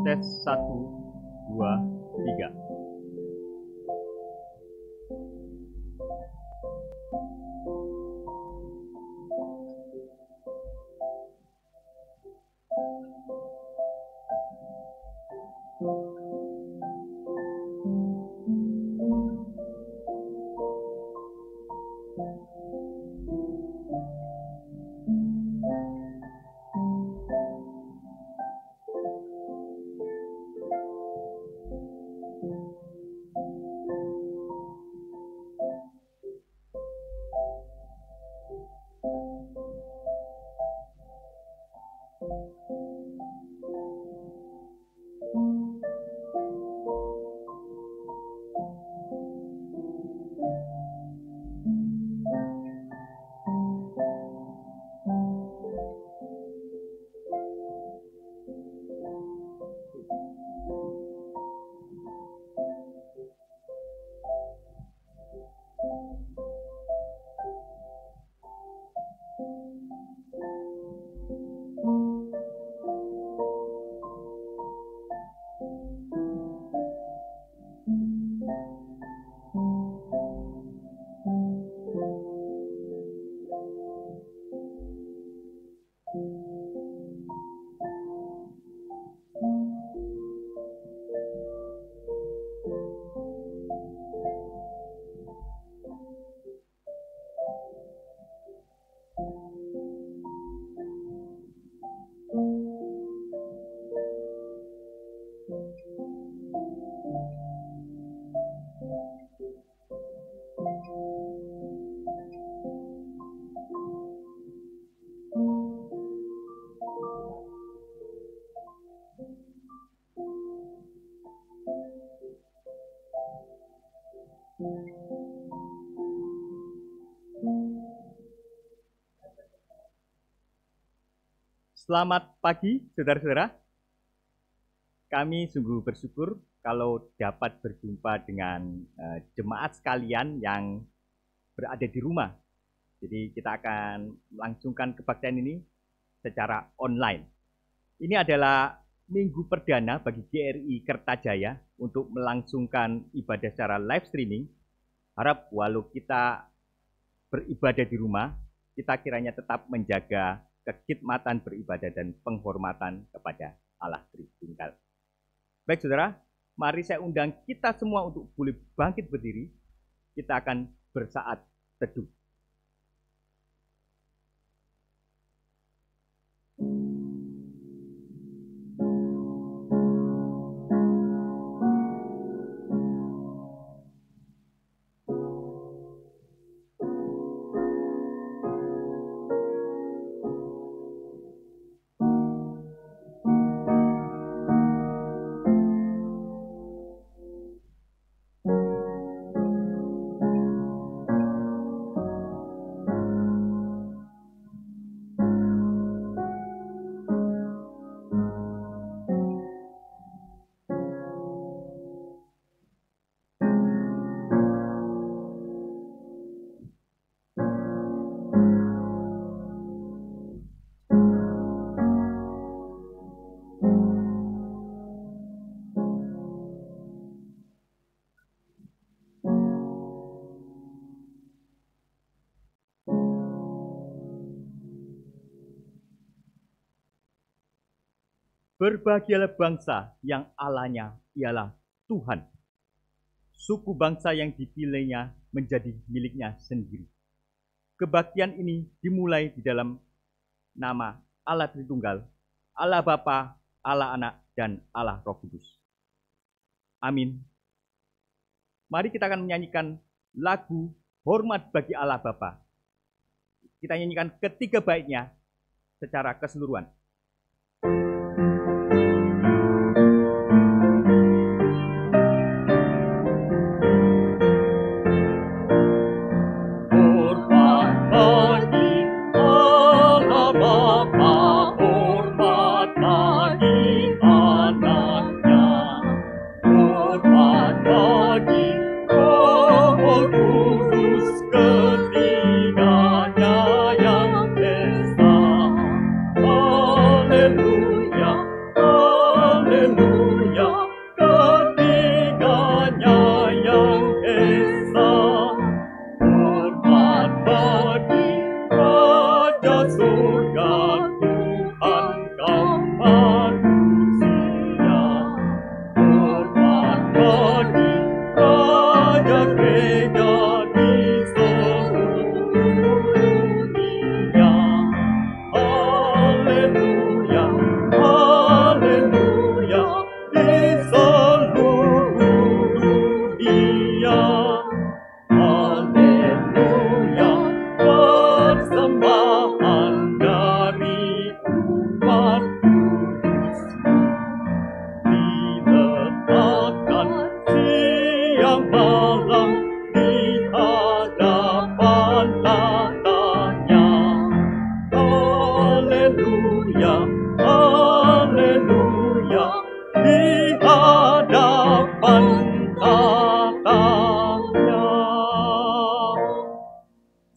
Tes 1, 2, 3. Selamat pagi, saudara-saudara. Kami sungguh bersyukur kalau dapat berjumpa dengan jemaat sekalian yang berada di rumah. Jadi kita akan melangsungkan kebaktian ini secara online. Ini adalah minggu perdana bagi GRI Kertajaya untuk melangsungkan ibadah secara live streaming. Harap walau kita beribadah di rumah, kita kiranya tetap menjaga kekhidmatan beribadah dan penghormatan kepada Allah Tritunggal. Baik saudara, mari saya undang kita semua untuk boleh bangkit berdiri. Kita akan bersaat teduh. Berbahagialah bangsa yang Allahnya ialah Tuhan. Suku bangsa yang dipilihnya menjadi miliknya sendiri. Kebaktian ini dimulai di dalam nama Allah Tritunggal, Allah Bapa, Allah Anak, dan Allah Roh Kudus. Amin. Mari kita akan menyanyikan lagu Hormat bagi Allah Bapa. Kita nyanyikan ketiga baitnya secara keseluruhan.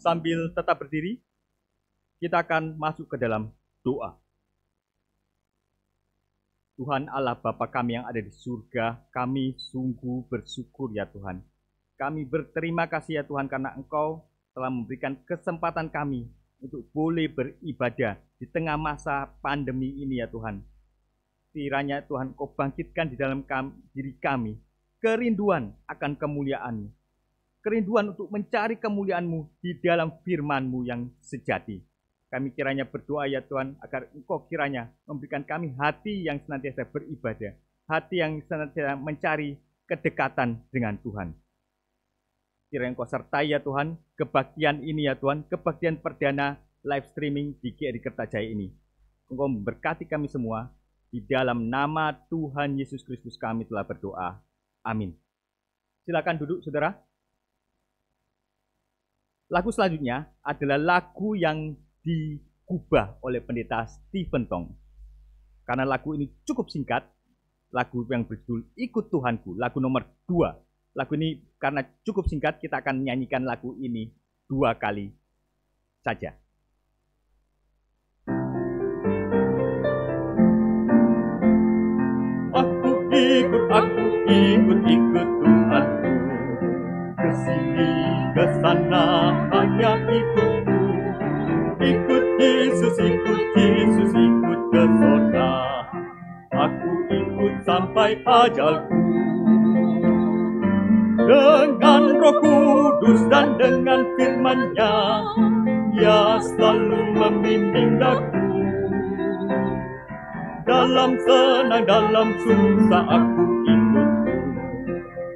Sambil tetap berdiri, kita akan masuk ke dalam doa. Tuhan Allah Bapa kami yang ada di surga, kami sungguh bersyukur ya Tuhan. Kami berterima kasih ya Tuhan karena Engkau telah memberikan kesempatan kami untuk boleh beribadah di tengah masa pandemi ini ya Tuhan. Kiranya Tuhan Kau bangkitkan di dalam diri kami kerinduan akan kemuliaan-Mu. Kerinduan untuk mencari kemuliaan-Mu di dalam firman-Mu yang sejati. Kami kiranya berdoa ya Tuhan, agar Engkau kiranya memberikan kami hati yang senantiasa beribadah. Hati yang senantiasa mencari kedekatan dengan Tuhan. Kiranya Engkau sertai ya Tuhan, kebaktian ini ya Tuhan, kebaktian perdana live streaming di GRI Kertajaya ini. Engkau memberkati kami semua, di dalam nama Tuhan Yesus Kristus kami telah berdoa. Amin. Silakan duduk saudara. Lagu selanjutnya adalah lagu yang digubah oleh pendeta Stephen Tong. Karena lagu ini cukup singkat, lagu yang berjudul Ikut Tuhanku, lagu nomor 2. Lagu ini karena cukup singkat, kita akan menyanyikan lagu ini 2 kali saja. Aku ikut Tuhanku. Kesini, kesana, hanya ikutku. Ikut Yesus, ikut ke sorga. Aku ikut sampai ajalku. Dengan Roh Kudus dan dengan firman-Nya, Ia selalu membimbing aku. Dalam senang, dalam susah aku ikut.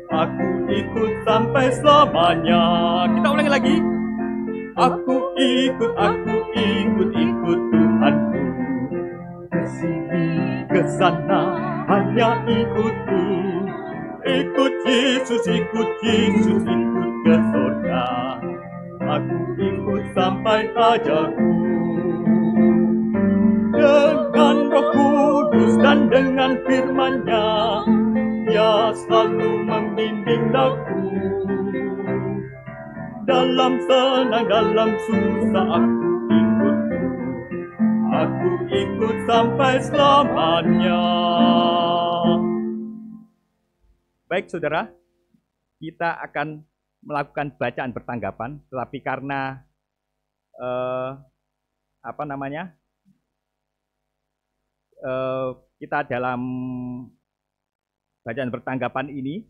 Aku ikut sampai selamanya. Kita ulangi lagi. Aku ikut Tuhanku. Kesini, kesana, hanya ikutku. Ikut Yesus, ikut ke surga. Aku ikut sampai ajalku. Dengan Roh Kudus dan dengan firman-Nya, Ia selalu membimbing aku. Dalam senang, dalam susah aku ikut. Aku ikut sampai selamanya. Baik saudara, kita akan melakukan bacaan bertanggapan, tetapi karena kita dalam bacaan bertanggapan ini,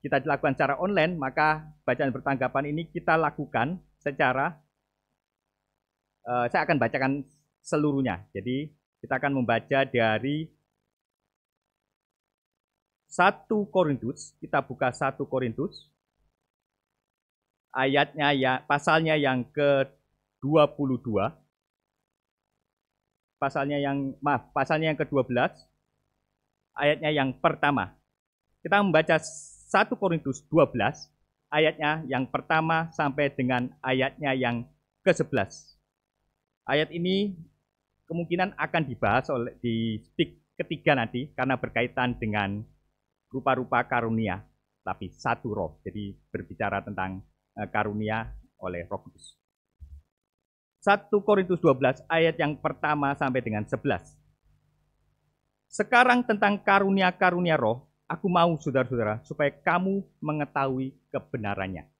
kita dilakukan secara online, maka bacaan bertanggapan ini kita lakukan secara, saya akan bacakan seluruhnya. Jadi kita akan membaca dari 1 Korintus, kita buka 1 Korintus, ayatnya ya, pasalnya yang ke-22, pasalnya yang ke-12, ayatnya yang pertama. Kita membaca 1 Korintus 12, ayatnya yang pertama sampai dengan ayatnya yang ke-11. Ayat ini kemungkinan akan dibahas di speak ketiga nanti, karena berkaitan dengan rupa-rupa karunia, tapi satu roh. Jadi berbicara tentang karunia oleh Roh Kudus. 1 Korintus 12 ayat yang pertama sampai dengan 11. Sekarang tentang karunia-karunia roh, aku mau saudara-saudara supaya kamu mengetahui kebenarannya.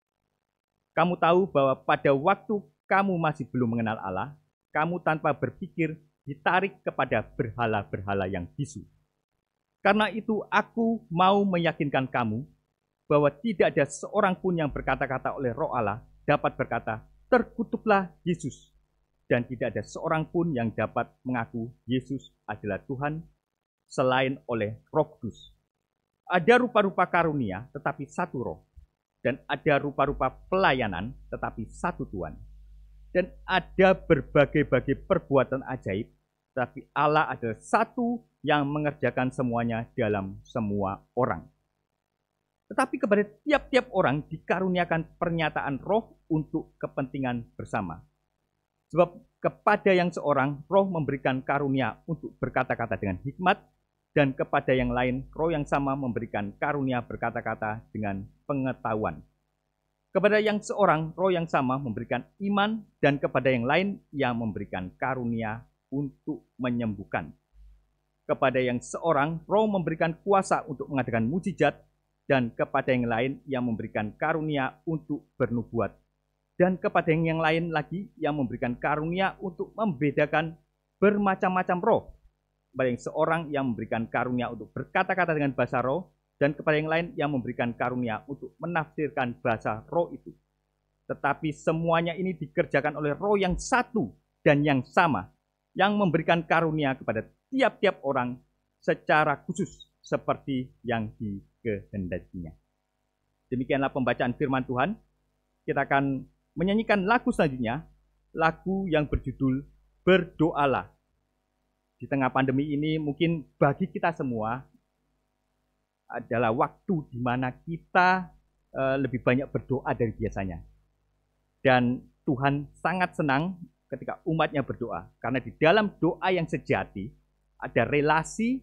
Kamu tahu bahwa pada waktu kamu masih belum mengenal Allah, kamu tanpa berpikir ditarik kepada berhala-berhala yang bisu. Karena itu aku mau meyakinkan kamu bahwa tidak ada seorang pun yang berkata-kata oleh Roh Allah dapat berkata, terkutuklah Yesus. Dan tidak ada seorang pun yang dapat mengaku Yesus adalah Tuhan selain oleh Roh Kudus. Ada rupa-rupa karunia tetapi satu roh. Dan ada rupa-rupa pelayanan tetapi satu Tuhan. Dan ada berbagai-bagai perbuatan ajaib, tapi Allah adalah satu yang mengerjakan semuanya dalam semua orang. Tetapi kepada tiap-tiap orang dikaruniakan pernyataan roh untuk kepentingan bersama. Sebab kepada yang seorang roh memberikan karunia untuk berkata-kata dengan hikmat, dan kepada yang lain roh yang sama memberikan karunia berkata-kata dengan pengetahuan. Kepada yang seorang roh yang sama memberikan iman, dan kepada yang lain yang memberikan karunia untuk menyembuhkan. Kepada yang seorang roh memberikan kuasa untuk mengadakan mujizat, dan kepada yang lain yang memberikan karunia untuk bernubuat, dan kepada yang lain lagi yang memberikan karunia untuk membedakan bermacam-macam roh. Kepada yang seorang yang memberikan karunia untuk berkata-kata dengan bahasa roh, dan kepada yang lain yang memberikan karunia untuk menafsirkan bahasa roh itu. Tetapi semuanya ini dikerjakan oleh roh yang satu dan yang sama, yang memberikan karunia kepada tiap-tiap orang secara khusus seperti yang dikehendakinya. Demikianlah pembacaan firman Tuhan. Kita akan menyanyikan lagu selanjutnya, lagu yang berjudul Berdoalah. Di tengah pandemi ini mungkin bagi kita semua adalah waktu di mana kita lebih banyak berdoa dari biasanya. Dan Tuhan sangat senang ketika umatnya berdoa. Karena di dalam doa yang sejati ada relasi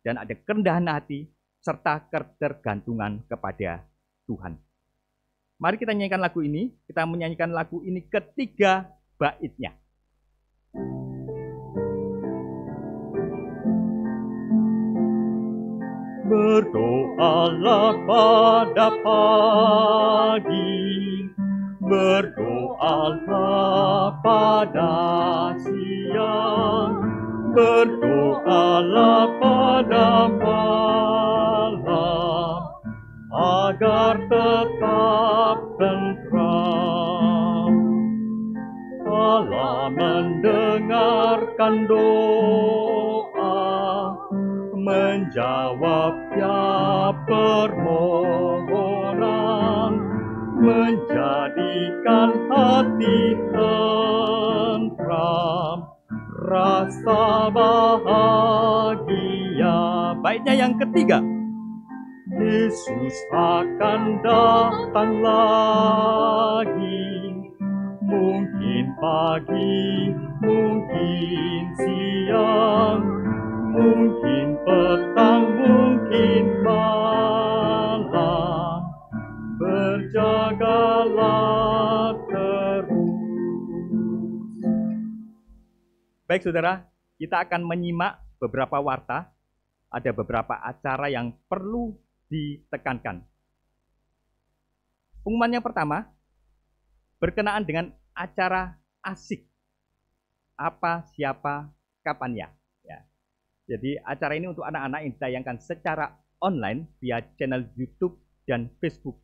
dan ada kerendahan hati serta ketergantungan kepada Tuhan. Mari kita nyanyikan lagu ini. Kita menyanyikan lagu ini ketiga baitnya. Berdoalah pada pagi, berdoalah pada siang, berdoalah pada malam, agar tetap tentram. Allah mendengarkan doa, menjawabnya permohonan, menjadikan hati tentram, rasa bahagia. Baitnya yang ketiga. Yesus akan datang lagi, mungkin pagi, mungkin siang, mungkin petang, mungkin malam. Berjagalah terus. Baik saudara, kita akan menyimak beberapa warta. Ada beberapa acara yang perlu ditekankan. Pengumuman yang pertama berkenaan dengan acara asik. Apa, siapa, kapan ya? Jadi acara ini untuk anak-anak yang ditayangkan secara online via channel YouTube dan Facebook.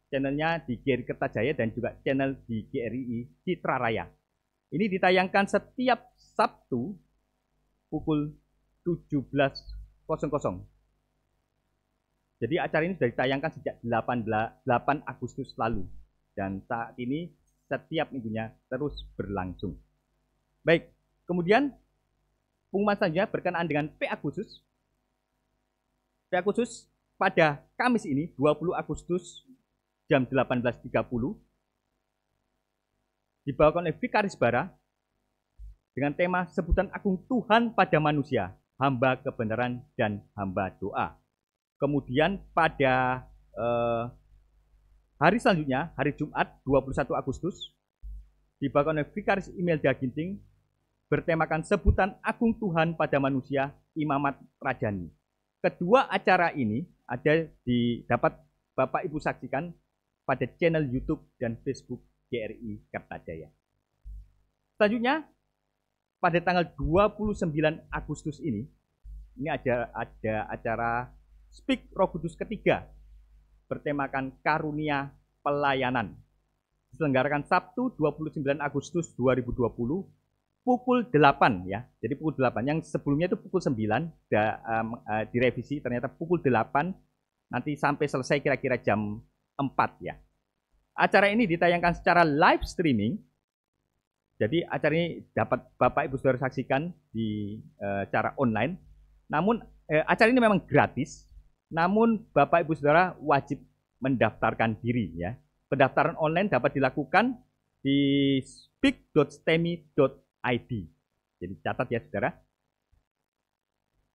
Channelnya di GRI Kertajaya dan juga channel di GRI Citra Raya. Ini ditayangkan setiap Sabtu pukul 17.00. Jadi acara ini sudah ditayangkan sejak 8 Agustus lalu. Dan saat ini setiap minggunya terus berlangsung. Baik, kemudian pengumuman selanjutnya berkenaan dengan PA khusus. PA khusus pada Kamis ini 20 Agustus jam 18.30 dibawakan oleh Vikaris Bara dengan tema sebutan agung Tuhan pada manusia, hamba kebenaran dan hamba doa. Kemudian pada hari selanjutnya, hari Jumat 21 Agustus, dibawakan oleh Vikaris Imelda Ginting bertemakan sebutan agung Tuhan pada manusia, imamat Rajani. Kedua acara ini dapat Bapak Ibu saksikan pada channel YouTube dan Facebook GRI Kertajaya. Selanjutnya, pada tanggal 29 Agustus ini ada acara Speak Roh Kudus ketiga bertemakan karunia pelayanan. Diselenggarakan Sabtu 29 Agustus 2020 pukul 8 ya. Jadi pukul 8. Yang sebelumnya itu pukul 9 direvisi ternyata pukul 8 nanti sampai selesai kira-kira jam 4 ya. Acara ini ditayangkan secara live streaming. Jadi acara ini dapat Bapak Ibu Saudara saksikan di cara online. Namun acara ini memang gratis. Namun Bapak Ibu Saudara wajib mendaftarkan diri ya. Pendaftaran online dapat dilakukan di speak.stemi.id. Jadi catat ya Saudara.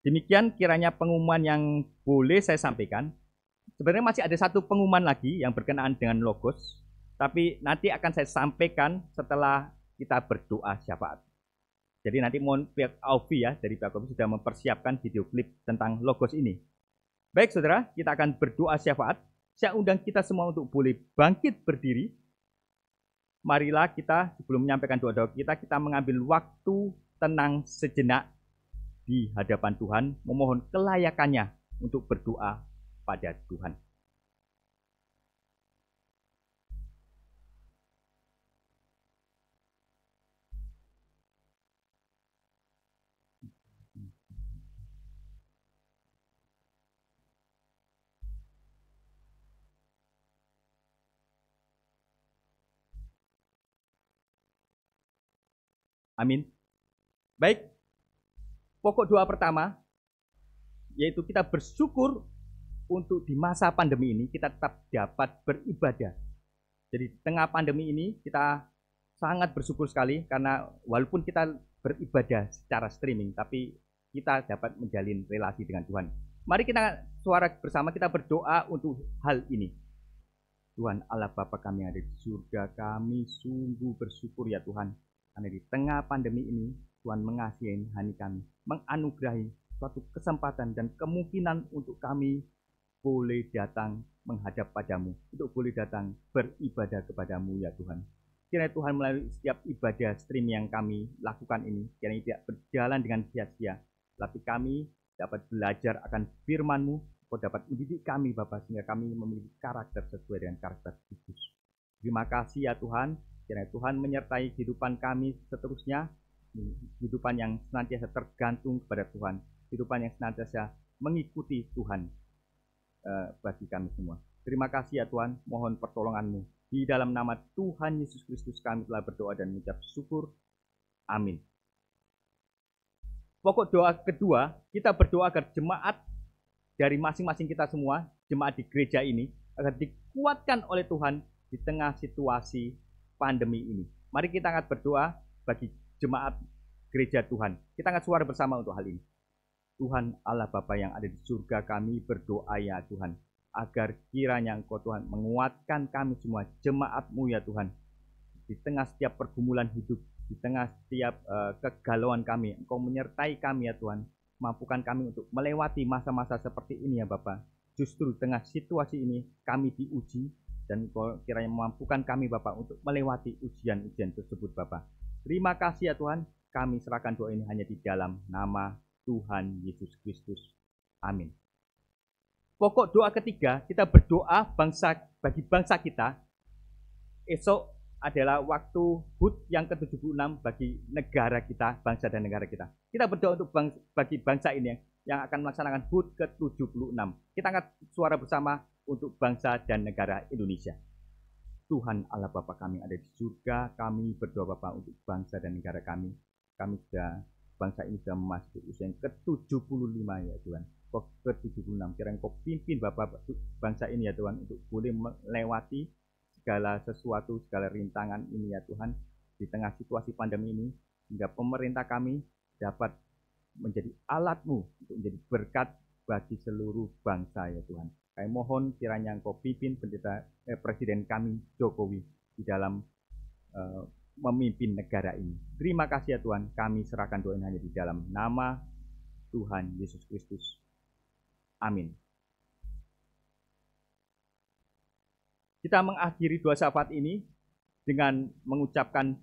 Demikian kiranya pengumuman yang boleh saya sampaikan. Sebenarnya masih ada satu pengumuman lagi yang berkenaan dengan Logos, tapi nanti akan saya sampaikan setelah kita berdoa syafaat. Jadi nanti mohon pihak Aufi ya dari pihak Aufi sudah mempersiapkan video klip tentang Logos ini. Baik saudara, kita akan berdoa syafaat. Saya undang kita semua untuk boleh bangkit berdiri. Marilah kita sebelum menyampaikan doa-doa kita mengambil waktu tenang sejenak di hadapan Tuhan, memohon kelayakannya untuk berdoa pada Tuhan. Amin. Baik, pokok doa pertama yaitu kita bersyukur untuk di masa pandemi ini kita tetap dapat beribadah. Jadi di tengah pandemi ini kita sangat bersyukur sekali karena walaupun kita beribadah secara streaming, tapi kita dapat menjalin relasi dengan Tuhan. Mari kita suara bersama kita berdoa untuk hal ini. Tuhan Allah Bapa kami yang ada di surga, kami sungguh bersyukur ya Tuhan. Karena di tengah pandemi ini, Tuhan mengasihi hati kami, menganugerahi suatu kesempatan dan kemungkinan untuk kami boleh datang menghadap padamu, untuk boleh datang beribadah kepadamu ya Tuhan. Kiranya Tuhan melalui setiap ibadah stream yang kami lakukan ini, kiranya tidak berjalan dengan sia-sia, tapi kami dapat belajar akan firman-Mu, Kau dapat mendidik kami Bapa, sehingga kami memiliki karakter sesuai dengan karakter Kristus. Terima kasih ya Tuhan. Kiranya Tuhan menyertai kehidupan kami seterusnya, kehidupan yang senantiasa tergantung kepada Tuhan, kehidupan yang senantiasa mengikuti Tuhan bagi kami semua. Terima kasih ya Tuhan, mohon pertolongan-Mu. Di dalam nama Tuhan Yesus Kristus kami telah berdoa dan mengucap syukur. Amin. Pokok doa kedua, kita berdoa agar jemaat dari masing-masing kita semua, jemaat di gereja ini, agar dikuatkan oleh Tuhan di tengah situasi pandemi ini. Mari kita angkat berdoa bagi jemaat gereja Tuhan. Kita angkat suara bersama untuk hal ini. Tuhan Allah Bapa yang ada di surga, kami berdoa ya Tuhan, agar kiranya Engkau Tuhan menguatkan kami semua, jemaat-Mu ya Tuhan. Di tengah setiap pergumulan hidup, di tengah setiap kegalauan kami, Engkau menyertai kami ya Tuhan. Mampukan kami untuk melewati masa-masa seperti ini ya Bapa. Justru di tengah situasi ini kami diuji, dan Engkau kiranya memampukan kami Bapak untuk melewati ujian-ujian tersebut Bapak. Terima kasih ya Tuhan, kami serahkan doa ini hanya di dalam nama Tuhan Yesus Kristus. Amin. Pokok doa ketiga, kita berdoa bagi bangsa kita. Esok adalah waktu HUT yang ke-76 bagi negara kita, bangsa dan negara kita. Kita berdoa untuk bagi bangsa ini yang akan melaksanakan HUT ke-76. Kita angkat suara bersama untuk bangsa dan negara Indonesia. Tuhan Allah Bapa kami ada di surga, kami berdoa Bapa untuk bangsa dan negara kami. Bangsa ini sudah memasuki usia yang ke-75 ya Tuhan. Ke-76, kiranya Kau pimpin Bapak bangsa ini ya Tuhan untuk boleh melewati segala sesuatu, segala rintangan ini ya Tuhan, di tengah situasi pandemi ini, sehingga pemerintah kami dapat menjadi alat-Mu untuk menjadi berkat bagi seluruh bangsa ya Tuhan. Kami mohon kiranya Engkau pimpin Presiden kami Jokowi di dalam memimpin negara ini. Terima kasih ya Tuhan, kami serahkan doa ini hanya di dalam nama Tuhan Yesus Kristus. Amin. Kita mengakhiri doa syafaat ini dengan mengucapkan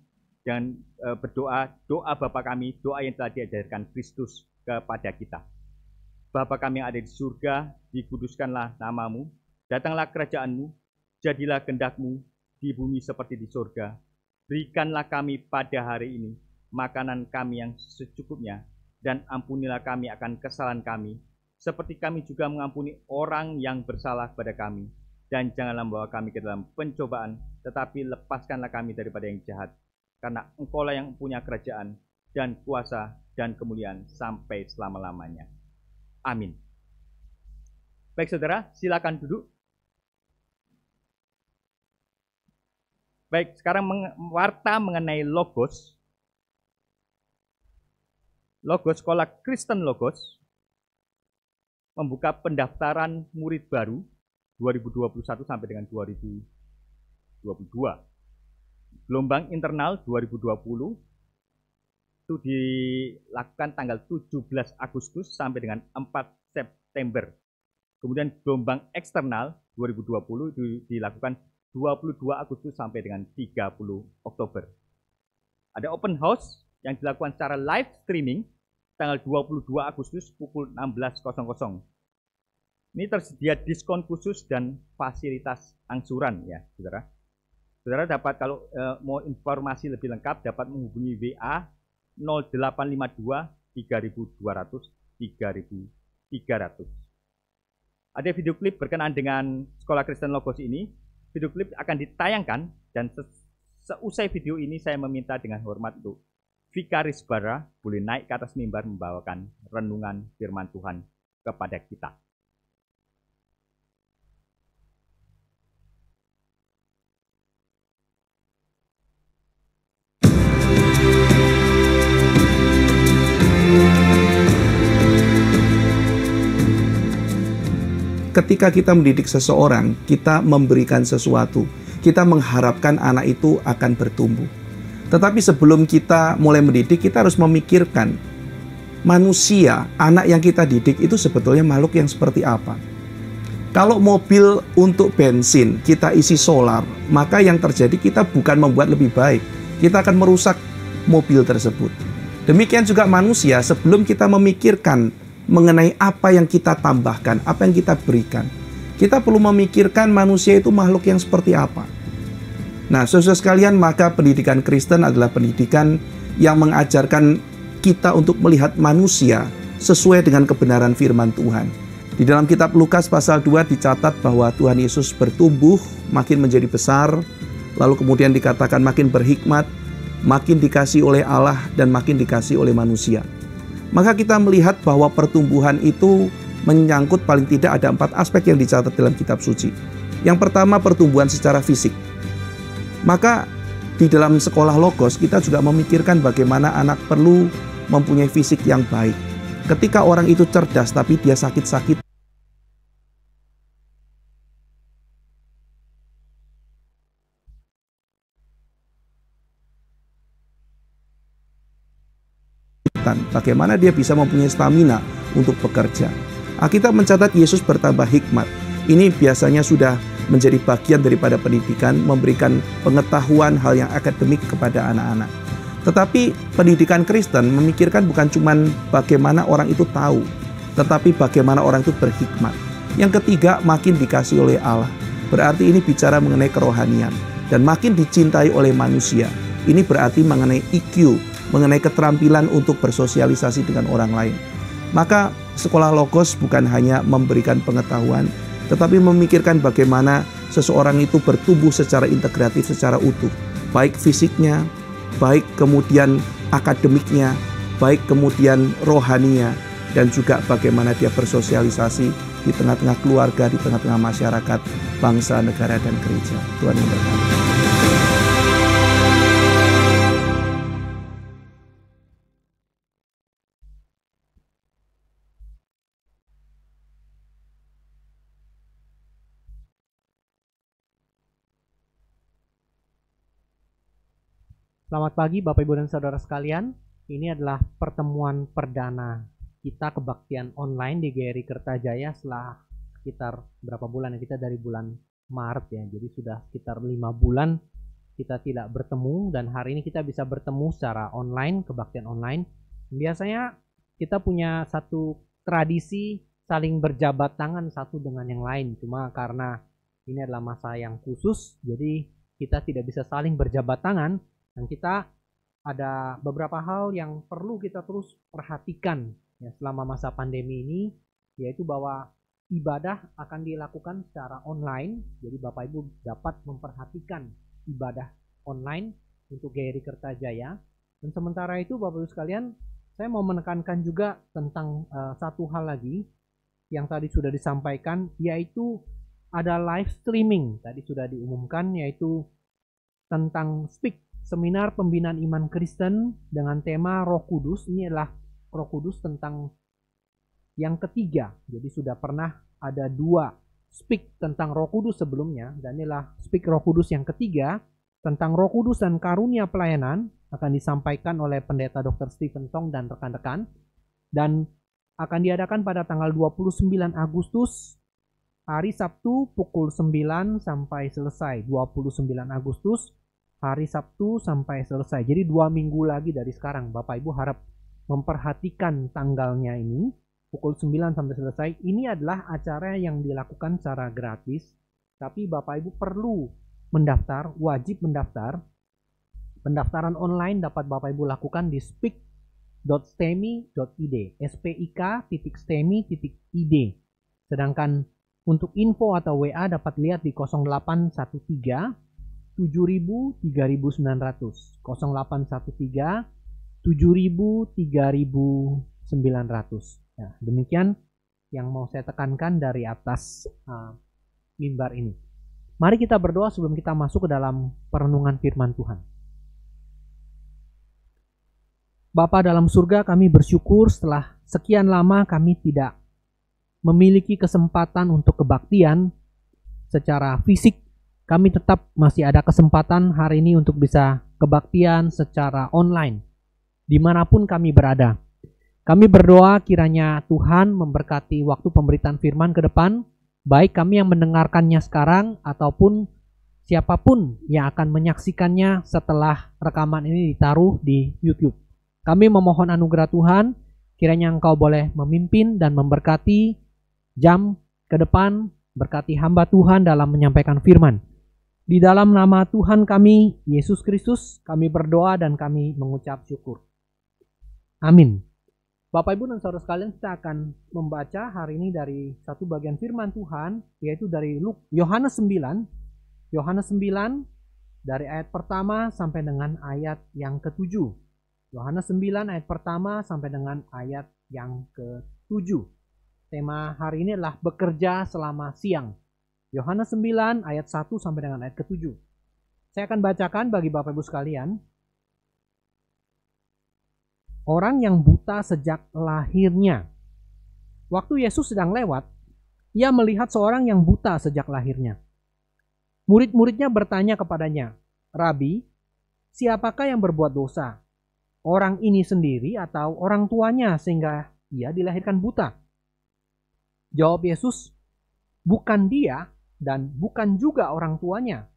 dan berdoa, doa Bapa kami, doa yang telah diajarkan Kristus kepada kita. Bapa kami yang ada di surga, dikuduskanlah nama-Mu, datanglah kerajaan-Mu, jadilah kehendak-Mu di bumi seperti di surga. Berikanlah kami pada hari ini makanan kami yang secukupnya, dan ampunilah kami akan kesalahan kami, seperti kami juga mengampuni orang yang bersalah kepada kami. Dan janganlah membawa kami ke dalam pencobaan, tetapi lepaskanlah kami daripada yang jahat. Karena Engkau-lah yang punya kerajaan, dan kuasa, dan kemuliaan sampai selama-lamanya. Amin. Baik saudara, silakan duduk. Baik, sekarang warta mengenai Logos. Logos, Sekolah Kristen Logos, membuka pendaftaran murid baru 2021 sampai dengan 2022. Gelombang internal 2020 itu dilakukan tanggal 17 Agustus sampai dengan 4 September. Kemudian gelombang eksternal 2020 itu dilakukan 22 Agustus sampai dengan 30 Oktober. Ada open house yang dilakukan secara live streaming tanggal 22 Agustus pukul 16.00. Ini tersedia diskon khusus dan fasilitas angsuran ya, saudara. Saudara dapat kalau mau informasi lebih lengkap dapat menghubungi WA 0852 3200 3300. Ada video klip berkenaan dengan Sekolah Kristen Logos ini. Video klip akan ditayangkan dan seusai video ini saya meminta dengan hormat untuk Vikaris Bara boleh naik ke atas mimbar membawakan renungan firman Tuhan kepada kita. Ketika kita mendidik seseorang, kita memberikan sesuatu. Kita mengharapkan anak itu akan bertumbuh. Tetapi sebelum kita mulai mendidik, kita harus memikirkan manusia, anak yang kita didik itu sebetulnya makhluk yang seperti apa. Kalau mobil untuk bensin kita isi solar, maka yang terjadi kita bukan membuat lebih baik. Kita akan merusak mobil tersebut. Demikian juga manusia, sebelum kita memikirkan mengenai apa yang kita tambahkan, apa yang kita berikan, kita perlu memikirkan manusia itu makhluk yang seperti apa. Nah, saudara sekalian, maka pendidikan Kristen adalah pendidikan yang mengajarkan kita untuk melihat manusia sesuai dengan kebenaran firman Tuhan. Di dalam kitab Lukas pasal 2 dicatat bahwa Tuhan Yesus bertumbuh, makin menjadi besar, lalu kemudian dikatakan makin berhikmat, makin dikasih oleh Allah, dan makin dikasih oleh manusia. Maka kita melihat bahwa pertumbuhan itu menyangkut paling tidak ada 4 aspek yang dicatat dalam kitab suci. Yang pertama, pertumbuhan secara fisik. Maka di dalam sekolah Logos kita juga memikirkan bagaimana anak perlu mempunyai fisik yang baik. Ketika orang itu cerdas tapi dia sakit-sakit, bagaimana dia bisa mempunyai stamina untuk bekerja. Alkitab mencatat Yesus bertambah hikmat. Ini biasanya sudah menjadi bagian daripada pendidikan, memberikan pengetahuan hal yang akademik kepada anak-anak. Tetapi pendidikan Kristen memikirkan bukan cuma bagaimana orang itu tahu, tetapi bagaimana orang itu berhikmat. Yang ketiga, makin dikasih oleh Allah. Berarti ini bicara mengenai kerohanian. Dan makin dicintai oleh manusia. Ini berarti mengenai IQ, mengenai keterampilan untuk bersosialisasi dengan orang lain. Maka sekolah Logos bukan hanya memberikan pengetahuan, tetapi memikirkan bagaimana seseorang itu bertumbuh secara integratif, secara utuh. Baik fisiknya, baik kemudian akademiknya, baik kemudian rohaninya, dan juga bagaimana dia bersosialisasi di tengah-tengah keluarga, di tengah-tengah masyarakat, bangsa, negara, dan gereja. Tuhan memberkati. Selamat pagi Bapak Ibu dan Saudara sekalian. Ini adalah pertemuan perdana kita kebaktian online di GRI Kertajaya setelah sekitar berapa bulan ya, kita dari bulan Maret ya. Jadi sudah sekitar 5 bulan kita tidak bertemu, dan hari ini kita bisa bertemu secara online, kebaktian online. Biasanya kita punya satu tradisi saling berjabat tangan satu dengan yang lain. Cuma karena ini adalah masa yang khusus, jadi kita tidak bisa saling berjabat tangan. Dan kita ada beberapa hal yang perlu kita terus perhatikan ya, selama masa pandemi ini, yaitu bahwa ibadah akan dilakukan secara online. Jadi Bapak Ibu dapat memperhatikan ibadah online untuk GRI Kertajaya. Dan sementara itu Bapak Ibu sekalian, saya mau menekankan juga tentang satu hal lagi yang tadi sudah disampaikan, yaitu ada live streaming. Tadi sudah diumumkan, yaitu tentang Speak, Seminar Pembinaan Iman Kristen dengan tema Roh Kudus. Ini adalah Roh Kudus tentang yang ketiga. Jadi sudah pernah ada 2 Speak tentang Roh Kudus sebelumnya, dan inilah Speak Roh Kudus yang ketiga tentang Roh Kudus dan karunia pelayanan, akan disampaikan oleh Pendeta Dr. Stephen Tong dan rekan-rekan, dan akan diadakan pada tanggal 29 Agustus hari Sabtu pukul 9 sampai selesai. 29 Agustus hari Sabtu sampai selesai. Jadi 2 minggu lagi dari sekarang. Bapak Ibu harap memperhatikan tanggalnya ini, pukul 9 sampai selesai. Ini adalah acara yang dilakukan secara gratis, tapi Bapak Ibu perlu mendaftar, wajib mendaftar. Pendaftaran online dapat Bapak Ibu lakukan di speak.stemi.id, spik.stemi.id. Sedangkan untuk info atau WA dapat lihat di 0813 7.000 3.900, 0813 7.000 3.900. Nah, demikian yang mau saya tekankan dari atas mimbar ini. Mari kita berdoa sebelum kita masuk ke dalam perenungan firman Tuhan. Bapa dalam surga, kami bersyukur setelah sekian lama kami tidak memiliki kesempatan untuk kebaktian secara fisik. Kami tetap masih ada kesempatan hari ini untuk bisa kebaktian secara online, dimanapun kami berada. Kami berdoa kiranya Tuhan memberkati waktu pemberitaan firman ke depan, baik kami yang mendengarkannya sekarang ataupun siapapun yang akan menyaksikannya setelah rekaman ini ditaruh di YouTube. Kami memohon anugerah Tuhan, kiranya Engkau boleh memimpin dan memberkati jam ke depan, berkati hamba Tuhan dalam menyampaikan firman. Di dalam nama Tuhan kami, Yesus Kristus, kami berdoa dan kami mengucap syukur. Amin. Bapak Ibu dan Saudara sekalian, kita akan membaca hari ini dari satu bagian firman Tuhan, yaitu dari Yohanes 9. Yohanes 9 dari ayat pertama sampai dengan ayat yang ke-7. Yohanes 9 ayat pertama sampai dengan ayat yang ke-7. Tema hari ini adalah bekerja selama siang. Yohanes 9 ayat 1 sampai dengan ayat ke-7. Saya akan bacakan bagi Bapak Ibu sekalian. Orang yang buta sejak lahirnya. Waktu Yesus sedang lewat, ia melihat seorang yang buta sejak lahirnya. Murid-muridnya bertanya kepadanya, "Rabi, siapakah yang berbuat dosa? Orang ini sendiri atau orang tuanya sehingga ia dilahirkan buta?" Jawab Yesus, "Bukan dia dan bukan juga orang tuanya,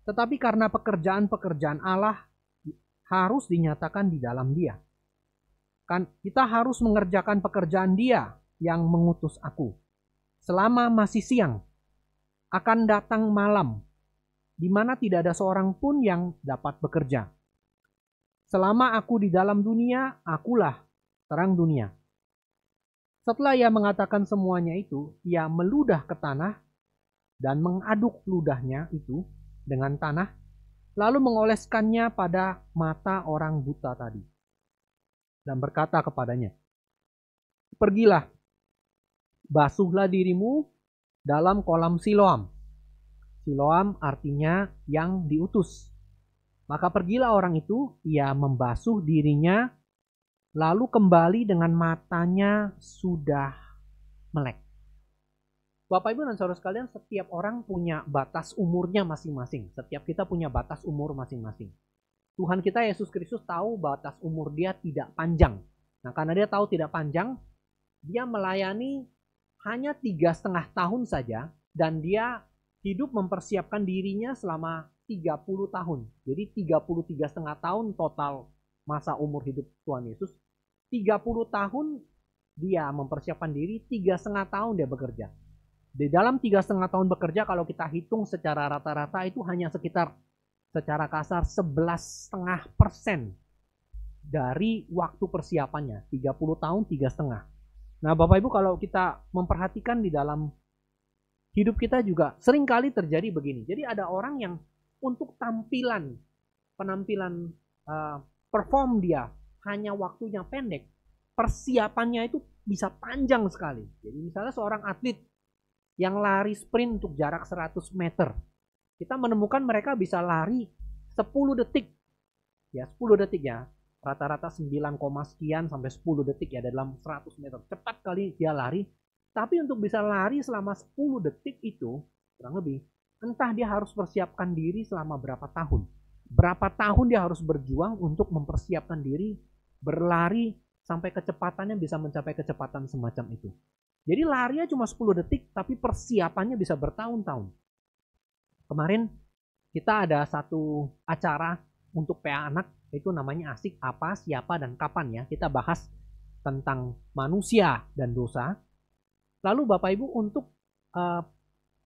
tetapi karena pekerjaan-pekerjaan Allah harus dinyatakan di dalam Dia. Kan kita harus mengerjakan pekerjaan Dia yang mengutus aku. Selama masih siang, akan datang malam, di mana tidak ada seorang pun yang dapat bekerja. Selama aku di dalam dunia, akulah terang dunia. Setelah ia mengatakan semuanya itu, ia meludah ke tanah dan mengaduk ludahnya itu dengan tanah, lalu mengoleskannya pada mata orang buta tadi. Dan berkata kepadanya, "Pergilah, basuhlah dirimu dalam kolam Siloam." Siloam artinya yang diutus. Maka pergilah orang itu, ia membasuh dirinya, lalu kembali dengan matanya sudah melek. Bapak Ibu dan saudara sekalian, setiap orang punya batas umurnya masing-masing. Setiap kita punya batas umur masing-masing. Tuhan kita Yesus Kristus tahu batas umur dia tidak panjang. Nah, karena dia tahu tidak panjang, dia melayani hanya 3,5 tahun saja, dan dia hidup mempersiapkan dirinya selama 30 tahun. Jadi 33,5 tahun total masa umur hidup Tuhan Yesus. 30 tahun dia mempersiapkan diri, 3,5 tahun dia bekerja. Di dalam 3,5 tahun bekerja, kalau kita hitung secara rata-rata itu hanya sekitar secara kasar 11,5% dari waktu persiapannya. 30 tahun, 3,5. Nah Bapak Ibu, kalau kita memperhatikan di dalam hidup kita juga seringkali terjadi begini. Jadi ada orang yang untuk penampilan perform dia hanya waktunya pendek, persiapannya itu bisa panjang sekali. Jadi misalnya seorang atlet yang lari sprint untuk jarak 100 meter, kita menemukan mereka bisa lari 10 detik. Ya, 10 detik ya. Rata-rata 9, sekian sampai 10 detik ya dalam 100 meter. Cepat kali dia lari. Tapi untuk bisa lari selama 10 detik itu, kurang lebih, entah dia harus persiapkan diri selama berapa tahun. Berapa tahun dia harus berjuang untuk mempersiapkan diri, berlari sampai kecepatannya bisa mencapai kecepatan semacam itu. Jadi larinya cuma 10 detik, tapi persiapannya bisa bertahun-tahun. Kemarin kita ada satu acara untuk PA anak, itu namanya Asik Apa, Siapa, dan Kapan ya. Kita bahas tentang manusia dan dosa. Lalu Bapak Ibu untuk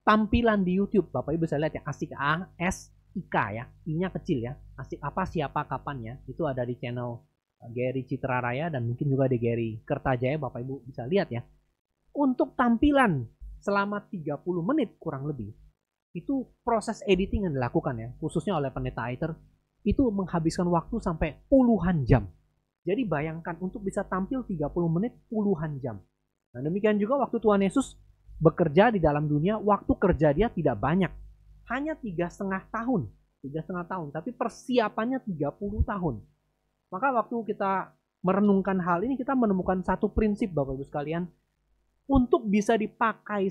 tampilan di YouTube, Bapak Ibu bisa lihat ya, Asik A-S-I-K ya, I-nya kecil ya. Asik Apa, Siapa, Kapan ya. Itu ada di channel Gary Citra Raya dan mungkin juga di Gary Kertajaya, Bapak Ibu bisa lihat ya. Untuk tampilan selama 30 menit kurang lebih, itu proses editing yang dilakukan ya, khususnya oleh pendeta Aiter, itu menghabiskan waktu sampai puluhan jam. Jadi bayangkan untuk bisa tampil 30 menit puluhan jam. Nah demikian juga waktu Tuhan Yesus bekerja di dalam dunia, waktu kerja dia tidak banyak. Hanya 3,5 tahun. 3,5 tahun, tapi persiapannya 30 tahun. Maka waktu kita merenungkan hal ini, kita menemukan satu prinsip Bapak Ibu sekalian. Untuk bisa dipakai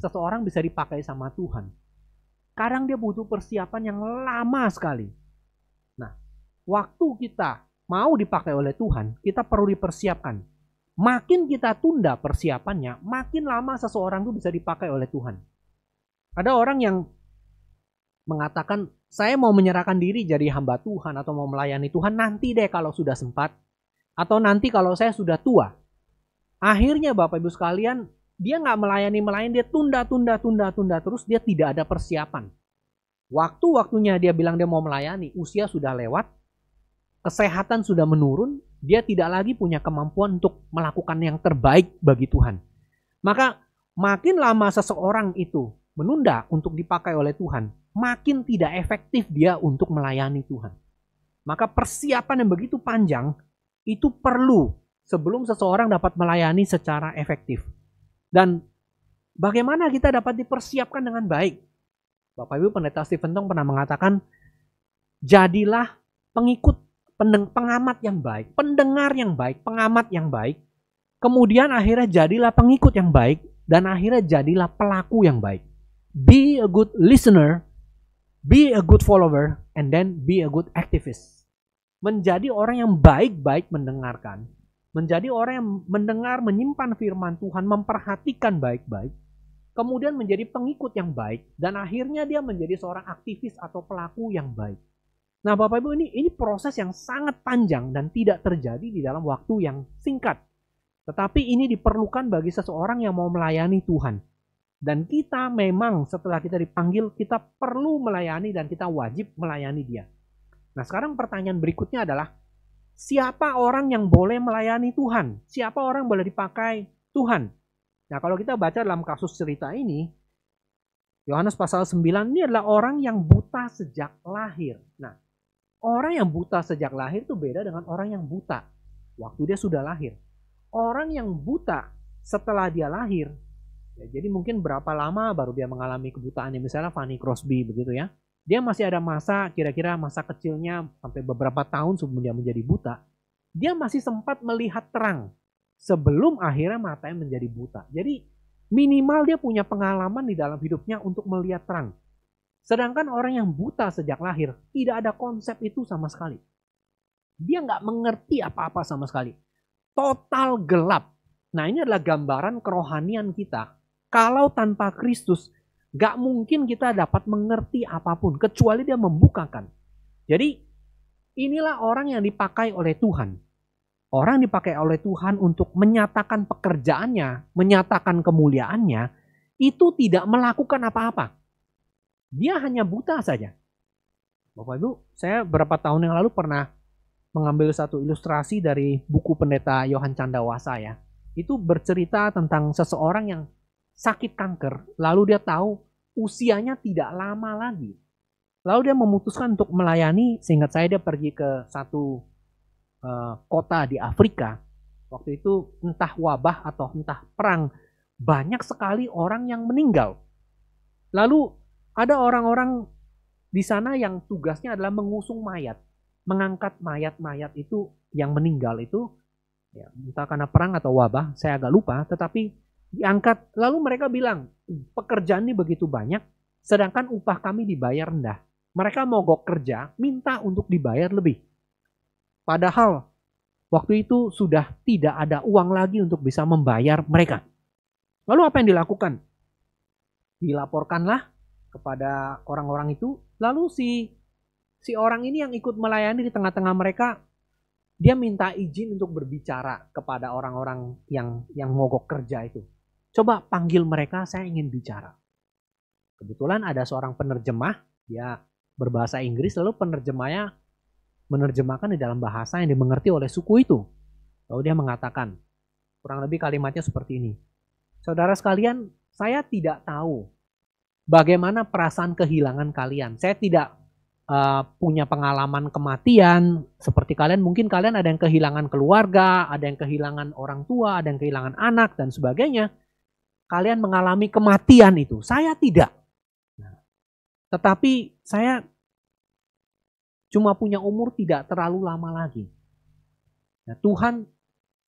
seseorang bisa dipakai sama Tuhan, kadang dia butuh persiapan yang lama sekali. Nah, waktu kita mau dipakai oleh Tuhan, kita perlu dipersiapkan. Makin kita tunda persiapannya, makin lama seseorang itu bisa dipakai oleh Tuhan. Ada orang yang mengatakan, saya mau menyerahkan diri jadi hamba Tuhan atau mau melayani Tuhan nanti deh kalau sudah sempat, atau nanti kalau saya sudah tua. Akhirnya Bapak Ibu sekalian, dia nggak melayani, dia tunda terus, dia tidak ada persiapan. Waktu-waktunya dia bilang dia mau melayani, usia sudah lewat, kesehatan sudah menurun, dia tidak lagi punya kemampuan untuk melakukan yang terbaik bagi Tuhan. Maka makin lama seseorang itu menunda untuk dipakai oleh Tuhan, makin tidak efektif dia untuk melayani Tuhan. Maka persiapan yang begitu panjang itu perlu sebelum seseorang dapat melayani secara efektif. Dan bagaimana kita dapat dipersiapkan dengan baik? Bapak Ibu, Pendeta Stephen Tong pernah mengatakan, jadilah pengikut, pengamat yang baik, pendengar yang baik, pengamat yang baik. Kemudian akhirnya jadilah pengikut yang baik, dan akhirnya jadilah pelaku yang baik. Be a good listener, be a good follower, and then be a good activist. Menjadi orang yang baik-baik mendengarkan, menjadi orang yang mendengar, menyimpan firman Tuhan, memperhatikan baik-baik, kemudian menjadi pengikut yang baik, dan akhirnya dia menjadi seorang aktivis atau pelaku yang baik. Nah, Bapak Ibu, ini proses yang sangat panjang dan tidak terjadi di dalam waktu yang singkat. Tetapi ini diperlukan bagi seseorang yang mau melayani Tuhan. Dan kita memang setelah kita dipanggil, kita perlu melayani dan kita wajib melayani Dia. Nah, sekarang pertanyaan berikutnya adalah, siapa orang yang boleh melayani Tuhan? Siapa orang yang boleh dipakai Tuhan? Nah, kalau kita baca dalam kasus cerita ini, Yohanes pasal 9 ini adalah orang yang buta sejak lahir. Nah, orang yang buta sejak lahir itu beda dengan orang yang buta waktu dia sudah lahir. Orang yang buta setelah dia lahir, ya, jadi mungkin berapa lama baru dia mengalami kebutaan, misalnya Fanny Crosby begitu ya. Dia masih ada masa, kira-kira masa kecilnya sampai beberapa tahun sebelum dia menjadi buta. Dia masih sempat melihat terang sebelum akhirnya matanya menjadi buta. Jadi minimal dia punya pengalaman di dalam hidupnya untuk melihat terang. Sedangkan orang yang buta sejak lahir, tidak ada konsep itu sama sekali. Dia nggak mengerti apa-apa sama sekali. Total gelap. Nah, ini adalah gambaran kerohanian kita. Kalau tanpa Kristus, gak mungkin kita dapat mengerti apapun, kecuali dia membukakan. Jadi, inilah orang yang dipakai oleh Tuhan. Orang dipakai oleh Tuhan untuk menyatakan pekerjaannya, menyatakan kemuliaannya, itu tidak melakukan apa-apa. Dia hanya buta saja. Bapak Ibu, saya beberapa tahun yang lalu pernah mengambil satu ilustrasi dari buku pendeta Yohan Candawasa ya. Itu bercerita tentang seseorang yang sakit kanker, lalu dia tahu usianya tidak lama lagi. Lalu dia memutuskan untuk melayani, seingat saya dia pergi ke satu kota di Afrika. Waktu itu entah wabah atau entah perang, banyak sekali orang yang meninggal. Lalu ada orang-orang di sana yang tugasnya adalah mengusung mayat, mengangkat mayat-mayat itu yang meninggal itu, ya, entah karena perang atau wabah, saya agak lupa, tetapi diangkat. Lalu mereka bilang, pekerjaan ini begitu banyak, sedangkan upah kami dibayar rendah. Mereka mogok kerja, minta untuk dibayar lebih. Padahal waktu itu sudah tidak ada uang lagi untuk bisa membayar mereka. Lalu apa yang dilakukan? Dilaporkanlah kepada orang-orang itu. Lalu si orang ini yang ikut melayani di tengah-tengah mereka, dia minta izin untuk berbicara kepada orang-orang yang mogok kerja itu. Coba panggil mereka, saya ingin bicara. Kebetulan ada seorang penerjemah, dia berbahasa Inggris, lalu penerjemahnya menerjemahkan di dalam bahasa yang dimengerti oleh suku itu. Lalu dia mengatakan, kurang lebih kalimatnya seperti ini. Saudara sekalian, saya tidak tahu bagaimana perasaan kehilangan kalian. Saya tidak punya pengalaman kematian seperti kalian. Mungkin kalian ada yang kehilangan keluarga, ada yang kehilangan orang tua, ada yang kehilangan anak dan sebagainya. Kalian mengalami kematian itu. Saya tidak. Nah, tetapi saya cuma punya umur tidak terlalu lama lagi. Nah, Tuhan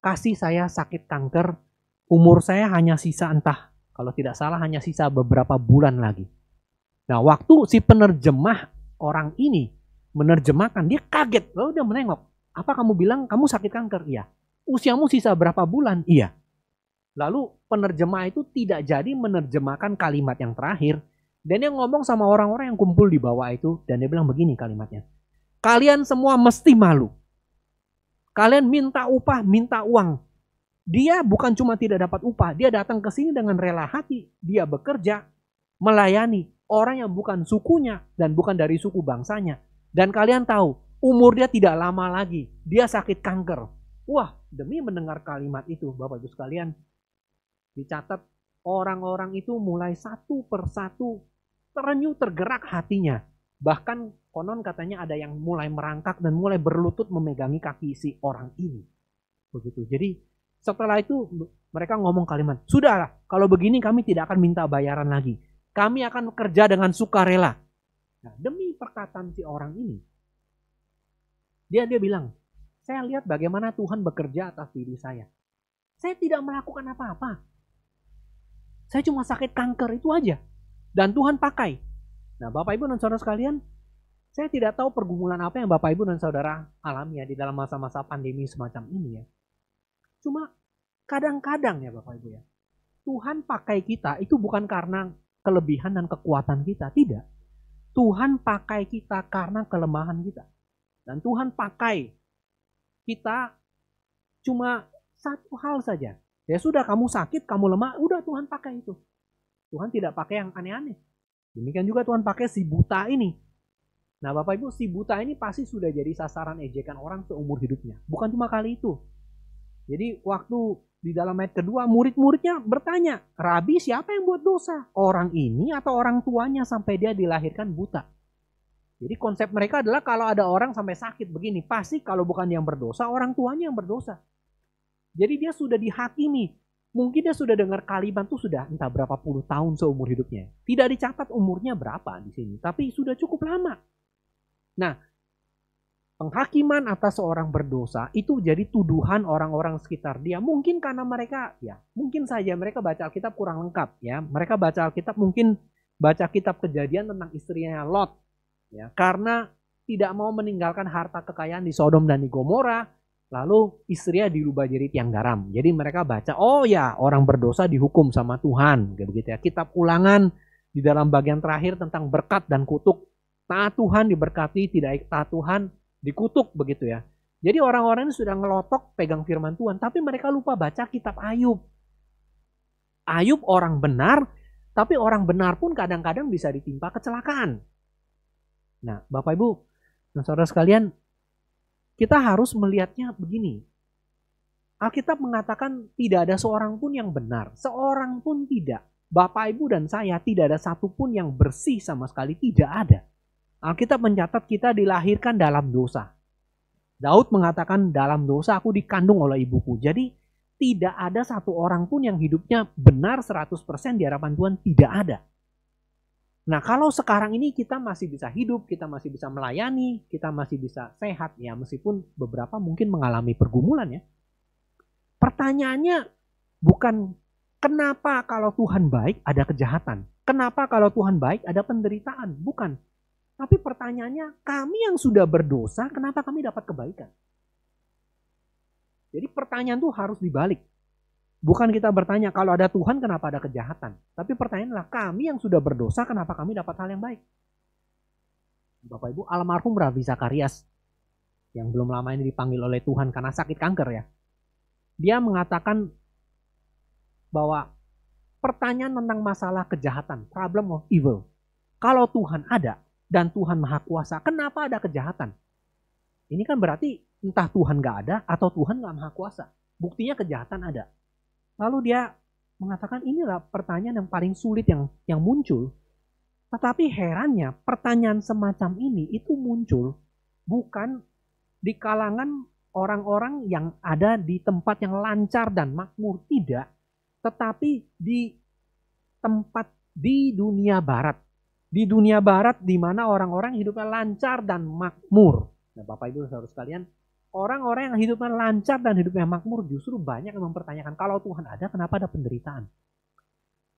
kasih saya sakit kanker. Umur saya hanya sisa entah, kalau tidak salah hanya sisa beberapa bulan lagi. Nah, waktu si penerjemah orang ini menerjemahkan, dia kaget. Lalu dia menengok. Apa kamu bilang kamu sakit kanker? Iya. Usiamu sisa berapa bulan? Iya. Lalu penerjemah itu tidak jadi menerjemahkan kalimat yang terakhir. Dan dia ngomong sama orang-orang yang kumpul di bawah itu. Dan dia bilang begini kalimatnya. Kalian semua mesti malu. Kalian minta upah, minta uang. Dia bukan cuma tidak dapat upah. Dia datang ke sini dengan rela hati. Dia bekerja, melayani orang yang bukan sukunya dan bukan dari suku bangsanya. Dan kalian tahu, umur dia tidak lama lagi. Dia sakit kanker. Wah, demi mendengar kalimat itu, Bapak Ibu sekalian, dicatat orang-orang itu mulai satu persatu terenyuh, tergerak hatinya. Bahkan konon katanya ada yang mulai merangkak dan mulai berlutut memegangi kaki si orang ini. Begitu. Jadi setelah itu mereka ngomong kalimat, sudahlah, kalau begini kami tidak akan minta bayaran lagi. Kami akan bekerja dengan sukarela. Nah, demi perkataan si orang ini, dia bilang, saya lihat bagaimana Tuhan bekerja atas diri saya. Saya tidak melakukan apa-apa. Saya cuma sakit kanker itu aja. Dan Tuhan pakai. Nah, Bapak Ibu dan Saudara sekalian, saya tidak tahu pergumulan apa yang Bapak Ibu dan Saudara alami ya di dalam masa-masa pandemi semacam ini ya. Cuma kadang-kadang ya Bapak Ibu ya, Tuhan pakai kita itu bukan karena kelebihan dan kekuatan kita, tidak. Tuhan pakai kita karena kelemahan kita. Dan Tuhan pakai kita cuma satu hal saja. Ya sudah, kamu sakit, kamu lemah, udah Tuhan pakai itu. Tuhan tidak pakai yang aneh-aneh. Demikian juga Tuhan pakai si buta ini. Nah Bapak Ibu, si buta ini pasti sudah jadi sasaran ejekan orang seumur hidupnya. Bukan cuma kali itu. Jadi waktu di dalam ayat kedua, murid-muridnya bertanya, Rabi, siapa yang buat dosa? Orang ini atau orang tuanya sampai dia dilahirkan buta? Jadi konsep mereka adalah kalau ada orang sampai sakit begini, pasti kalau bukan yang berdosa, orang tuanya yang berdosa. Jadi dia sudah dihakimi. Mungkin dia sudah dengar kalimat itu sudah entah berapa puluh tahun seumur hidupnya. Tidak dicatat umurnya berapa di sini, tapi sudah cukup lama. Nah, penghakiman atas seorang berdosa itu jadi tuduhan orang-orang sekitar dia. Mungkin karena mereka, ya mungkin saja mereka baca Alkitab kurang lengkap. Ya, mereka baca Alkitab mungkin baca kitab Kejadian tentang istrinya Lot. Ya, karena tidak mau meninggalkan harta kekayaan di Sodom dan di Gomora, lalu istrinya dirubah jadi tiang garam. Jadi mereka baca, oh ya orang berdosa dihukum sama Tuhan. Begitu ya. Kitab Ulangan di dalam bagian terakhir tentang berkat dan kutuk. Taat Tuhan diberkati, tidak taat Tuhan dikutuk, begitu ya. Jadi orang-orang ini sudah ngelotok pegang firman Tuhan, tapi mereka lupa baca kitab Ayub. Ayub orang benar, tapi orang benar pun kadang-kadang bisa ditimpa kecelakaan. Nah, Bapak Ibu dan saudara sekalian, kita harus melihatnya begini. Alkitab mengatakan tidak ada seorang pun yang benar, seorang pun tidak. Bapak Ibu dan saya tidak ada satupun yang bersih sama sekali, tidak ada. Alkitab mencatat kita dilahirkan dalam dosa. Daud mengatakan dalam dosa aku dikandung oleh ibuku. Jadi tidak ada satu orang pun yang hidupnya benar 100% di hadapan Tuhan, tidak ada. Nah kalau sekarang ini kita masih bisa hidup, kita masih bisa melayani, kita masih bisa sehat ya, meskipun beberapa mungkin mengalami pergumulan ya. Pertanyaannya bukan kenapa kalau Tuhan baik ada kejahatan, kenapa kalau Tuhan baik ada penderitaan, bukan. Tapi pertanyaannya, kami yang sudah berdosa, kenapa kami dapat kebaikan? Jadi pertanyaan itu harus dibalik. Bukan kita bertanya, kalau ada Tuhan kenapa ada kejahatan? Tapi pertanyaannya adalah, kami yang sudah berdosa, kenapa kami dapat hal yang baik? Bapak Ibu, almarhum Ravi Zakarias, yang belum lama ini dipanggil oleh Tuhan karena sakit kanker ya. Dia mengatakan bahwa pertanyaan tentang masalah kejahatan, problem of evil. Kalau Tuhan ada, dan Tuhan Maha Kuasa, kenapa ada kejahatan? Ini kan berarti entah Tuhan gak ada atau Tuhan gak Maha Kuasa. Buktinya kejahatan ada. Lalu dia mengatakan inilah pertanyaan yang paling sulit yang muncul. Tetapi herannya pertanyaan semacam ini itu muncul bukan di kalangan orang-orang yang ada di tempat yang lancar dan makmur, tidak. Tetapi di tempat di dunia barat. Di dunia barat di mana orang-orang hidupnya lancar dan makmur. Nah, Bapak Ibu saudara sekalian, orang-orang yang hidupnya lancar dan hidupnya makmur justru banyak yang mempertanyakan kalau Tuhan ada, kenapa ada penderitaan?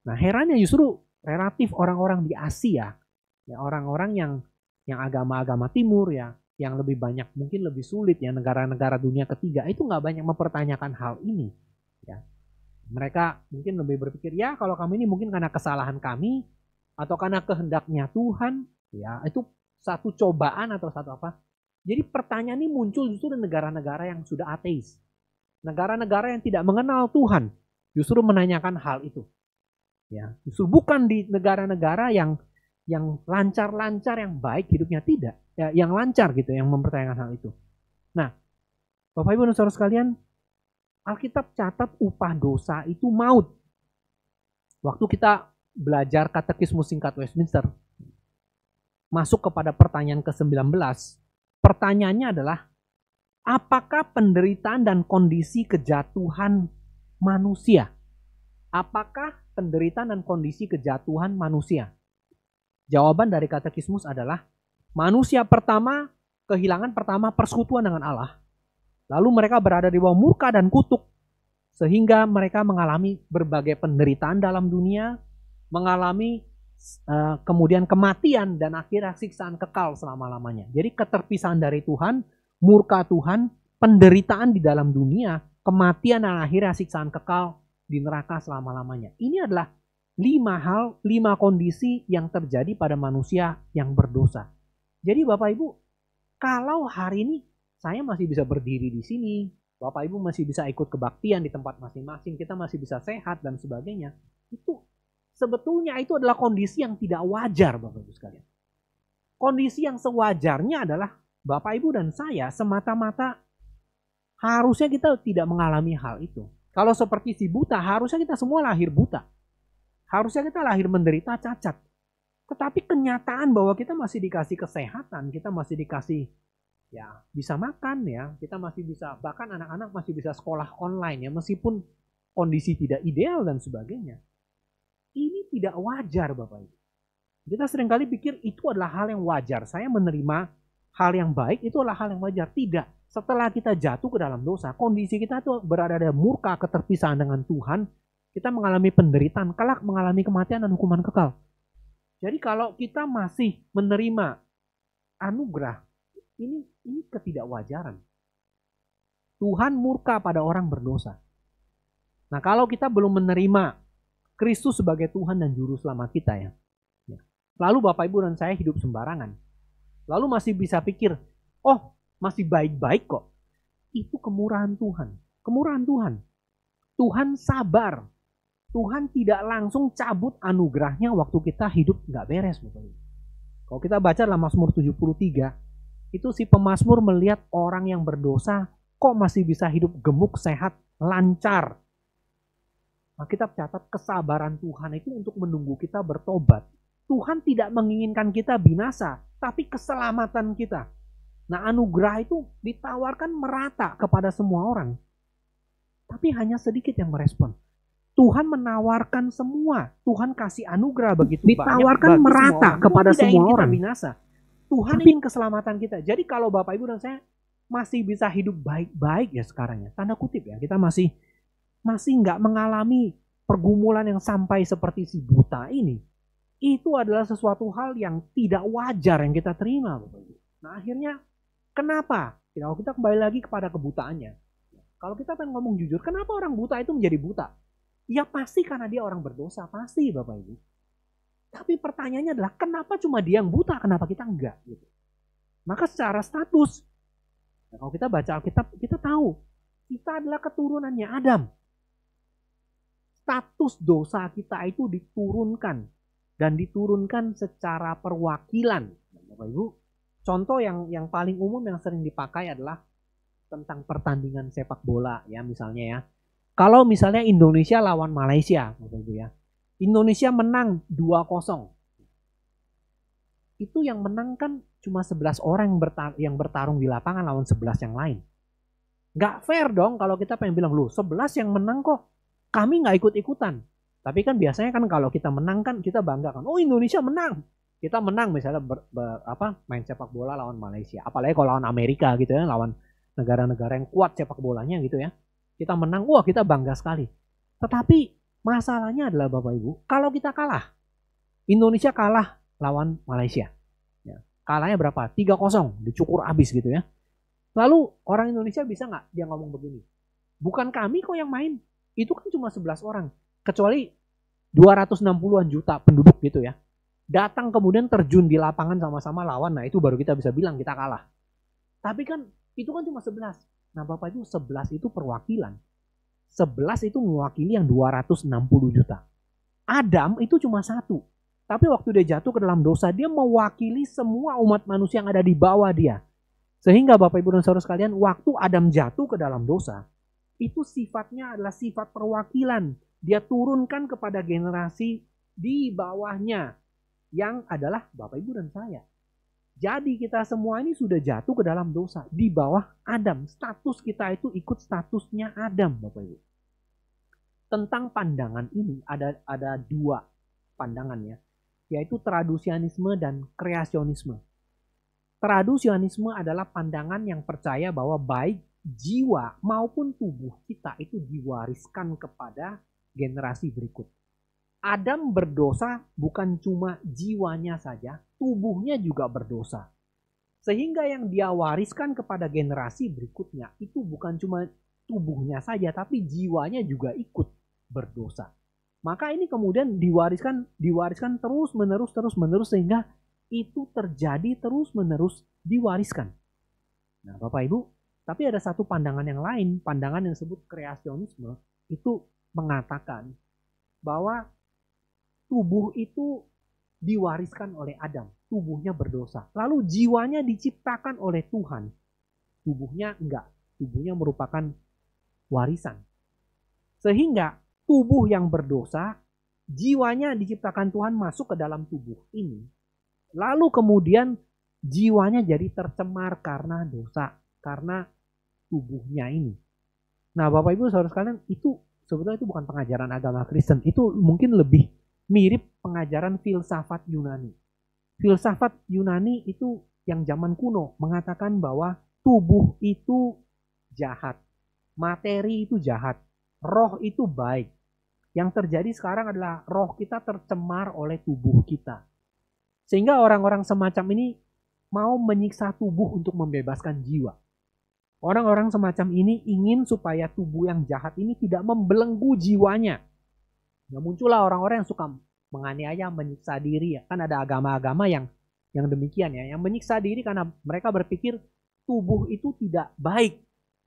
Nah, herannya justru relatif orang-orang di Asia, ya orang-orang yang agama-agama timur ya, yang lebih banyak mungkin lebih sulit ya negara-negara dunia ketiga itu nggak banyak mempertanyakan hal ini. Ya, mereka mungkin lebih berpikir ya kalau kami ini mungkin karena kesalahan kami. Atau karena kehendaknya Tuhan, ya itu satu cobaan atau satu apa. Jadi pertanyaan ini muncul justru di negara-negara yang sudah ateis. Negara-negara yang tidak mengenal Tuhan justru menanyakan hal itu. Ya, justru bukan di negara-negara yang lancar-lancar, yang baik hidupnya, tidak. Ya, yang lancar gitu, yang mempertanyakan hal itu. Nah, Bapak Ibu dan saudara sekalian, Alkitab catat upah dosa itu maut. Waktu kita belajar katekismus singkat Westminster, masuk kepada pertanyaan ke-19. Pertanyaannya adalah, apakah penderitaan dan kondisi kejatuhan manusia? Apakah penderitaan dan kondisi kejatuhan manusia? Jawaban dari katekismus adalah, manusia pertama, kehilangan pertama persekutuan dengan Allah. Lalu mereka berada di bawah murka dan kutuk, sehingga mereka mengalami berbagai penderitaan dalam dunia, mengalami kemudian kematian dan akhirnya siksaan kekal selama-lamanya. Jadi keterpisahan dari Tuhan, murka Tuhan, penderitaan di dalam dunia, kematian dan akhirnya siksaan kekal di neraka selama-lamanya. Ini adalah 5 kondisi yang terjadi pada manusia yang berdosa. Jadi Bapak Ibu, kalau hari ini saya masih bisa berdiri di sini, Bapak Ibu masih bisa ikut kebaktian di tempat masing-masing, kita masih bisa sehat dan sebagainya, itu sebetulnya itu adalah kondisi yang tidak wajar Bapak Ibu sekalian. Kondisi yang sewajarnya adalah Bapak Ibu dan saya semata-mata harusnya kita tidak mengalami hal itu. Kalau seperti si buta, harusnya kita semua lahir buta. Harusnya kita lahir menderita cacat. Tetapi kenyataan bahwa kita masih dikasih kesehatan, kita masih dikasih ya bisa makan ya, kita masih bisa, bahkan anak-anak masih bisa sekolah online ya, meskipun kondisi tidak ideal dan sebagainya. Ini tidak wajar Bapak Ibu. Kita seringkali pikir itu adalah hal yang wajar. Saya menerima hal yang baik itu adalah hal yang wajar. Tidak. Setelah kita jatuh ke dalam dosa, kondisi kita itu berada di murka keterpisahan dengan Tuhan, kita mengalami penderitaan, kelak mengalami kematian dan hukuman kekal. Jadi kalau kita masih menerima anugerah, ini ketidakwajaran. Tuhan murka pada orang berdosa. Nah kalau kita belum menerima Kristus sebagai Tuhan dan Juru Selamat kita ya, lalu Bapak Ibu dan saya hidup sembarangan, lalu masih bisa pikir, oh masih baik-baik kok. Itu kemurahan Tuhan. Kemurahan Tuhan. Tuhan sabar. Tuhan tidak langsung cabut anugerahnya waktu kita hidup nggak beres. Kalau kita baca dalam Mazmur 73, itu si pemazmur melihat orang yang berdosa kok masih bisa hidup gemuk, sehat, lancar. Nah, kita catat kesabaran Tuhan itu untuk menunggu kita bertobat. Tuhan tidak menginginkan kita binasa, tapi keselamatan kita. Nah, anugerah itu ditawarkan merata kepada semua orang. Tapi hanya sedikit yang merespon. Tuhan menawarkan semua. Tuhan kasih anugerah begitu ditawarkan banyak merata semua kepada tidak semua ingin kita orang. binasa. Tuhan ingin keselamatan kita. Jadi kalau Bapak Ibu dan saya masih bisa hidup baik-baik ya sekarang ya, tanda kutip ya, kita masih nggak mengalami pergumulan yang sampai seperti si buta ini. Itu adalah sesuatu hal yang tidak wajar yang kita terima Bapak Ibu. Nah akhirnya kenapa? Kalau kita kembali lagi kepada kebutaannya. Kalau kita pengen ngomong jujur, kenapa orang buta itu menjadi buta? Ya pasti karena dia orang berdosa, pasti Bapak Ibu. Tapi pertanyaannya adalah kenapa cuma dia yang buta, kenapa kita enggak? Gitu. Maka secara status, kalau kita baca Alkitab, kita tahu kita adalah keturunannya Adam. Status dosa kita itu diturunkan dan diturunkan secara perwakilan. Bapak Ibu, contoh yang paling umum yang sering dipakai adalah tentang pertandingan sepak bola ya misalnya ya. Kalau misalnya Indonesia lawan Malaysia, Bapak Ibu ya. Indonesia menang 2-0. Itu yang menang kan cuma 11 orang yang bertarung di lapangan lawan 11 yang lain. Nggak fair dong kalau kita pengen bilang, loh 11 yang menang kok, kami nggak ikut-ikutan. Tapi kan biasanya kan kalau kita menang kan kita bangga kan, oh Indonesia menang. Kita menang misalnya main sepak bola lawan Malaysia. Apalagi kalau lawan Amerika gitu ya, lawan negara-negara yang kuat sepak bolanya gitu ya. Kita menang, wah kita bangga sekali. Tetapi masalahnya adalah Bapak Ibu, kalau kita kalah, Indonesia kalah lawan Malaysia. Ya, kalahnya berapa? 3-0, dicukur habis gitu ya. Lalu orang Indonesia bisa nggak dia ngomong begini? Bukan kami kok yang main, itu kan cuma 11 orang. Kecuali 260-an juta penduduk gitu ya. Datang kemudian terjun di lapangan sama-sama lawan, nah itu baru kita bisa bilang kita kalah. Tapi kan itu kan cuma 11. Nah Bapak Ibu 11 itu perwakilan. 11 itu mewakili yang 260 juta. Adam itu cuma 1. Tapi waktu dia jatuh ke dalam dosa, dia mewakili semua umat manusia yang ada di bawah dia. Sehingga Bapak Ibu dan Saudara sekalian, waktu Adam jatuh ke dalam dosa, itu sifatnya adalah sifat perwakilan. Dia turunkan kepada generasi di bawahnya, yang adalah Bapak Ibu dan saya. Jadi kita semua ini sudah jatuh ke dalam dosa. Di bawah Adam. Status kita itu ikut statusnya Adam, Bapak Ibu. Tentang pandangan ini ada 2 pandangannya. Yaitu tradusianisme dan kreasionisme. Tradusianisme adalah pandangan yang percaya bahwa baik jiwa maupun tubuh kita itu diwariskan kepada generasi berikut. Adam berdosa bukan cuma jiwanya saja, tubuhnya juga berdosa. Sehingga yang dia wariskan kepada generasi berikutnya itu bukan cuma tubuhnya saja, tapi jiwanya juga ikut berdosa. Maka ini kemudian diwariskan terus menerus sehingga itu terjadi terus menerus diwariskan. Nah, Bapak Ibu, tapi ada satu pandangan yang lain, pandangan yang disebut kreasionisme, itu mengatakan bahwa tubuh itu diwariskan oleh Adam, tubuhnya berdosa. Lalu jiwanya diciptakan oleh Tuhan, tubuhnya enggak, tubuhnya merupakan warisan. Sehingga tubuh yang berdosa, jiwanya diciptakan Tuhan masuk ke dalam tubuh ini. Lalu kemudian jiwanya jadi tercemar karena dosa, karena tubuhnya ini. Nah, Bapak Ibu Saudara sekalian, itu sebetulnya itu bukan pengajaran agama Kristen, itu mungkin lebih mirip pengajaran filsafat Yunani. Filsafat Yunani itu yang zaman kuno mengatakan bahwa tubuh itu jahat, materi itu jahat, roh itu baik. Yang terjadi sekarang adalah roh kita tercemar oleh tubuh kita. Sehingga orang-orang semacam ini mau menyiksa tubuh untuk membebaskan jiwa. Orang-orang semacam ini ingin supaya tubuh yang jahat ini tidak membelenggu jiwanya. Ya, muncullah orang-orang yang suka menganiaya, menyiksa diri. Ya. Kan ada agama-agama yang demikian ya, yang menyiksa diri karena mereka berpikir tubuh itu tidak baik,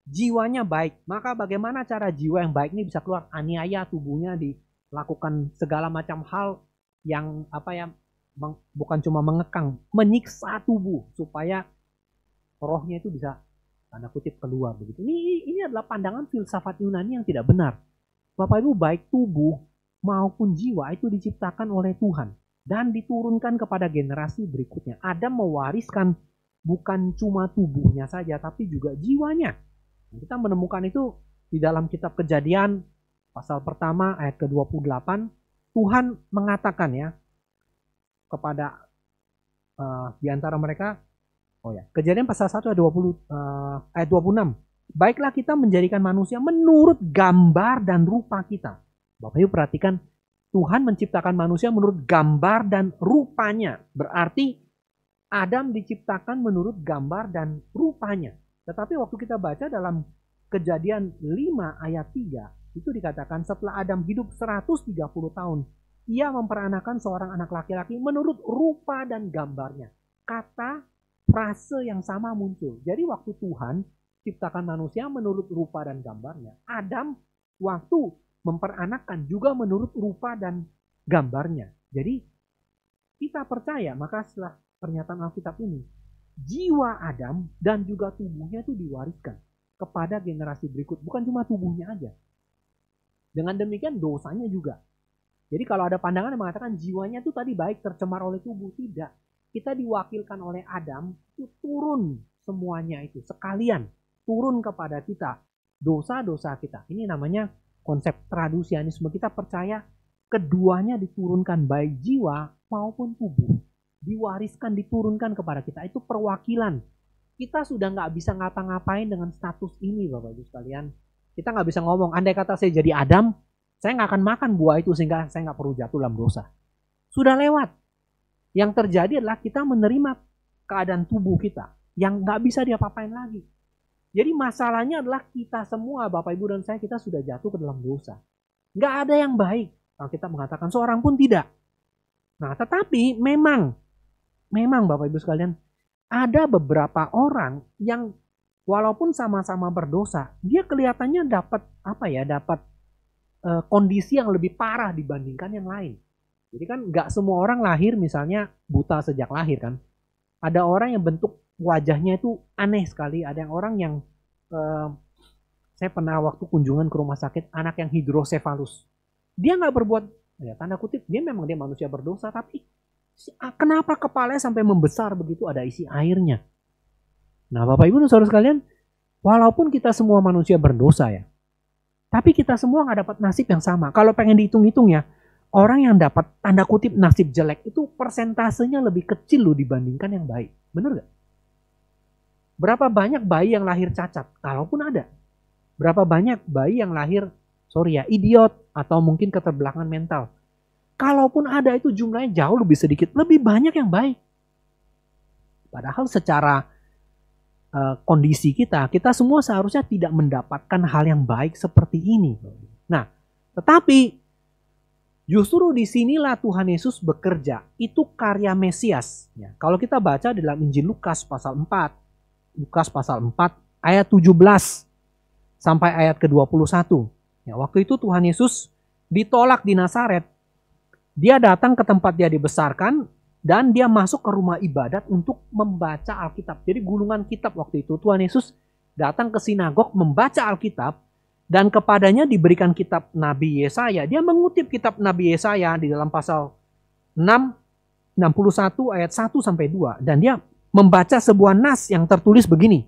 jiwanya baik. Maka bagaimana cara jiwa yang baik ini bisa keluar? Aniaya tubuhnya, dilakukan segala macam hal yang bukan cuma mengekang, menyiksa tubuh supaya rohnya itu bisa tanda kutip keluar begitu. Ini adalah pandangan filsafat Yunani yang tidak benar. Bapak Ibu, baik tubuh maupun jiwa itu diciptakan oleh Tuhan dan diturunkan kepada generasi berikutnya. Adam mewariskan bukan cuma tubuhnya saja, tapi juga jiwanya. Kita menemukan itu di dalam kitab Kejadian pasal pertama ayat ke-28. Tuhan mengatakan ya kepada di antara mereka, Kejadian pasal 1 ayat 26. Baiklah kita menjadikan manusia menurut gambar dan rupa kita. Bapak Ibu perhatikan, Tuhan menciptakan manusia menurut gambar dan rupanya. Berarti Adam diciptakan menurut gambar dan rupanya. Tetapi waktu kita baca dalam Kejadian 5 ayat 3, itu dikatakan setelah Adam hidup 130 tahun, ia memperanakan seorang anak laki-laki menurut rupa dan gambarnya. Kata frase yang sama muncul. Jadi waktu Tuhan ciptakan manusia menurut rupa dan gambarnya, Adam waktu memperanakan juga menurut rupa dan gambarnya. Jadi kita percaya, maka setelah pernyataan Alkitab ini, jiwa Adam dan juga tubuhnya itu diwariskan kepada generasi berikut. Bukan cuma tubuhnya aja. Dengan demikian dosanya juga. Jadi kalau ada pandangan yang mengatakan jiwanya itu tadi baik tercemar oleh tubuh, tidak. Kita diwakilkan oleh Adam, itu turun semuanya itu sekalian. Turun kepada kita dosa-dosa kita. Ini namanya konsep tradusianisme. Kita percaya keduanya diturunkan baik jiwa maupun tubuh. Diwariskan, diturunkan kepada kita. Itu perwakilan. Kita sudah nggak bisa ngapa-ngapain dengan status ini Bapak Ibu sekalian. Kita nggak bisa ngomong, andai kata saya jadi Adam, saya nggak akan makan buah itu sehingga saya nggak perlu jatuh dalam dosa. Sudah lewat. Yang terjadi adalah kita menerima keadaan tubuh kita yang nggak bisa diapa-apain lagi. Jadi masalahnya adalah kita semua, Bapak Ibu dan saya, kita sudah jatuh ke dalam dosa. Nggak ada yang baik. Kalau kita mengatakan seorang pun tidak. Nah, tetapi memang Bapak Ibu sekalian, ada beberapa orang yang walaupun sama-sama berdosa, dia kelihatannya dapat kondisi yang lebih parah dibandingkan yang lain. Jadi kan nggak semua orang lahir misalnya buta sejak lahir kan. Ada orang yang bentuk wajahnya itu aneh sekali. Ada orang yang saya pernah waktu kunjungan ke rumah sakit, anak yang hidrosefalus. Dia nggak berbuat, ya tanda kutip, dia manusia berdosa, tapi kenapa kepalanya sampai membesar begitu, ada isi airnya. Nah Bapak Ibu dan Saudara sekalian, walaupun kita semua manusia berdosa ya, tapi kita semua nggak dapat nasib yang sama. Kalau pengen dihitung-hitung ya, orang yang dapat tanda kutip nasib jelek itu persentasenya lebih kecil loh dibandingkan yang baik. Bener gak? Berapa banyak bayi yang lahir cacat? Kalaupun ada. Berapa banyak bayi yang lahir, idiot atau mungkin keterbelakangan mental? Kalaupun ada itu jumlahnya jauh lebih sedikit. Lebih banyak yang baik. Padahal secara kondisi kita semua seharusnya tidak mendapatkan hal yang baik seperti ini. Nah, tetapi Justru disinilah Tuhan Yesus bekerja. Itu karya Mesias. Ya, kalau kita baca dalam Injil Lukas pasal 4. Lukas pasal 4 ayat 17 sampai ayat ke-21. Ya, waktu itu Tuhan Yesus ditolak di Nazaret. Dia datang ke tempat dia dibesarkan dan dia masuk ke rumah ibadat untuk membaca Alkitab. Jadi gulungan kitab waktu itu. Tuhan Yesus datang ke sinagog membaca Alkitab. Dan kepadanya diberikan kitab Nabi Yesaya. Dia mengutip kitab Nabi Yesaya di dalam pasal 61 ayat 1 sampai 2. Dan dia membaca sebuah nas yang tertulis begini.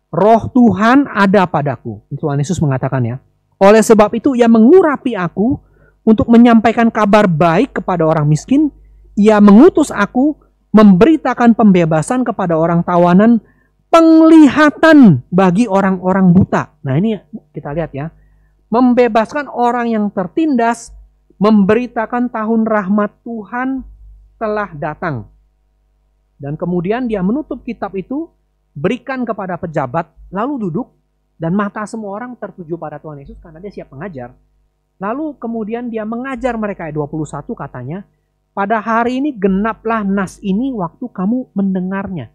Roh Tuhan ada padaku. Tuhan Yesus mengatakan ya. Oleh sebab itu ia mengurapi aku untuk menyampaikan kabar baik kepada orang miskin. Ia mengutus aku memberitakan pembebasan kepada orang tawanan, penglihatan bagi orang-orang buta. Nah ini kita lihat ya. Membebaskan orang yang tertindas, memberitakan tahun rahmat Tuhan telah datang. Dan kemudian dia menutup kitab itu, berikan kepada pejabat, lalu duduk, dan mata semua orang tertuju pada Tuhan Yesus karena dia siap mengajar. Lalu kemudian dia mengajar mereka, ayat 21 katanya, pada hari ini genaplah nas ini waktu kamu mendengarnya.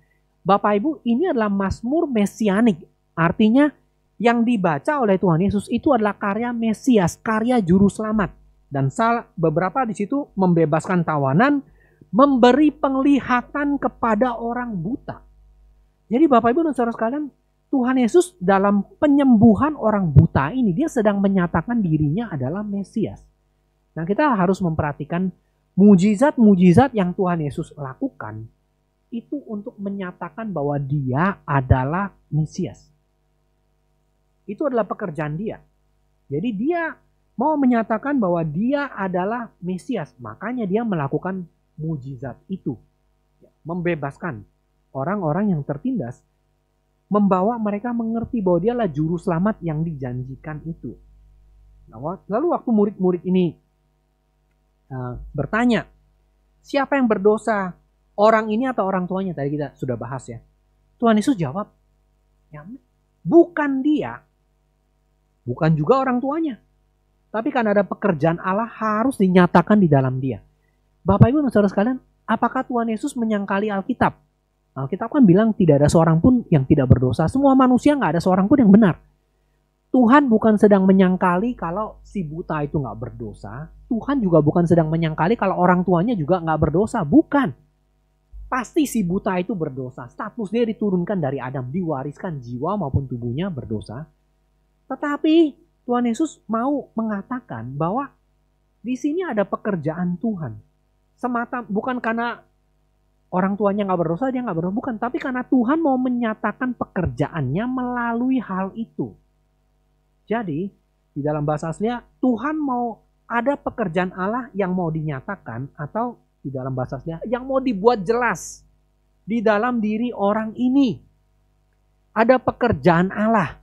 Bapak Ibu, ini adalah mazmur mesianik. Artinya yang dibaca oleh Tuhan Yesus itu adalah karya Mesias, karya juru selamat. Dan beberapa di situ membebaskan tawanan, memberi penglihatan kepada orang buta. Jadi Bapak Ibu dan saudara sekalian, Tuhan Yesus dalam penyembuhan orang buta ini, dia sedang menyatakan dirinya adalah Mesias. Nah kita harus memperhatikan mujizat-mujizat yang Tuhan Yesus lakukan, itu untuk menyatakan bahwa dia adalah Mesias. Itu adalah pekerjaan dia. Jadi dia mau menyatakan bahwa dia adalah Mesias. Makanya dia melakukan mujizat itu. Membebaskan orang-orang yang tertindas. Membawa mereka mengerti bahwa dia adalah juru selamat yang dijanjikan itu. Nah, lalu waktu murid-murid ini bertanya, siapa yang berdosa? Orang ini atau orang tuanya? Tadi kita sudah bahas ya. Tuhan Yesus jawab, ya, bukan dia. Bukan juga orang tuanya. Tapi karena ada pekerjaan Allah harus dinyatakan di dalam dia. Bapak Ibu dan saudara sekalian, apakah Tuhan Yesus menyangkali Alkitab? Alkitab kan bilang tidak ada seorang pun yang tidak berdosa. Semua manusia nggak ada seorang pun yang benar. Tuhan bukan sedang menyangkali kalau si buta itu nggak berdosa. Tuhan juga bukan sedang menyangkali kalau orang tuanya juga nggak berdosa. Bukan. Pasti si buta itu berdosa. Status dia diturunkan dari Adam. Diwariskan jiwa maupun tubuhnya berdosa. Tetapi Tuhan Yesus mau mengatakan bahwa di sini ada pekerjaan Tuhan. Semata bukan karena orang tuanya nggak berdosa, dia nggak berdosa. Bukan. Tapi karena Tuhan mau menyatakan pekerjaannya melalui hal itu. Jadi di dalam bahasa aslinya Tuhan mau ada pekerjaan Allah yang mau dinyatakan atau di dalam bahasa aslinya yang mau dibuat jelas di dalam diri orang ini. Ada pekerjaan Allah,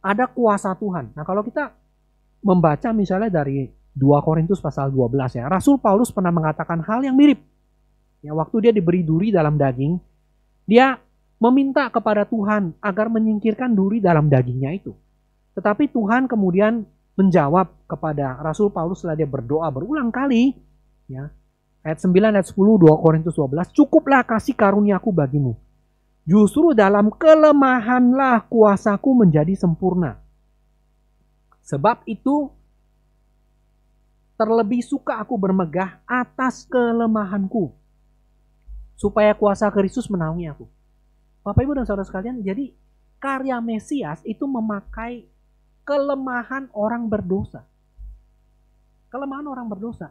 ada kuasa Tuhan. Nah kalau kita membaca misalnya dari 2 Korintus pasal 12 ya, Rasul Paulus pernah mengatakan hal yang mirip. Ya, waktu dia diberi duri dalam daging, dia meminta kepada Tuhan agar menyingkirkan duri dalam dagingnya itu. Tetapi Tuhan kemudian menjawab kepada Rasul Paulus setelah dia berdoa berulang kali, ya, ayat 9, ayat 10, 2 Korintus 12, cukuplah kasih karuniaku bagimu. Justru dalam kelemahanlah kuasaku menjadi sempurna. Sebab itu, terlebih suka aku bermegah atas kelemahanku. Supaya kuasa Kristus menaungi aku. Bapak Ibu dan saudara sekalian, jadi karya Mesias itu memakai kelemahan orang berdosa. Kelemahan orang berdosa.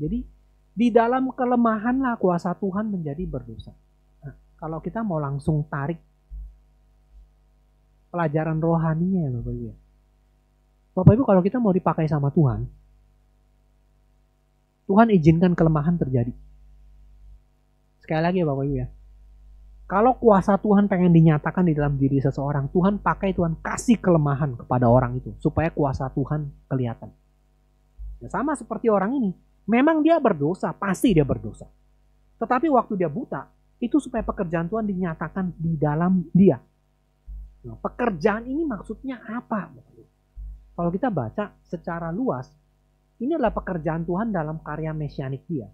Jadi, di dalam kelemahanlah kuasa Tuhan menjadi berdosa. Nah, kalau kita mau langsung tarik pelajaran rohaninya ya Bapak Ibu. Bapak Ibu kalau kita mau dipakai sama Tuhan, Tuhan izinkan kelemahan terjadi. Sekali lagi ya Bapak Ibu ya. Kalau kuasa Tuhan pengen dinyatakan di dalam diri seseorang, Tuhan pakai, Tuhan kasih kelemahan kepada orang itu supaya kuasa Tuhan kelihatan. Ya, sama seperti orang ini. Memang dia berdosa, pasti dia berdosa. Tetapi waktu dia buta, itu supaya pekerjaan Tuhan dinyatakan di dalam dia. Nah, pekerjaan ini maksudnya apa? Kalau kita baca secara luas, Ini adalah pekerjaan Tuhan dalam karya mesianik dia.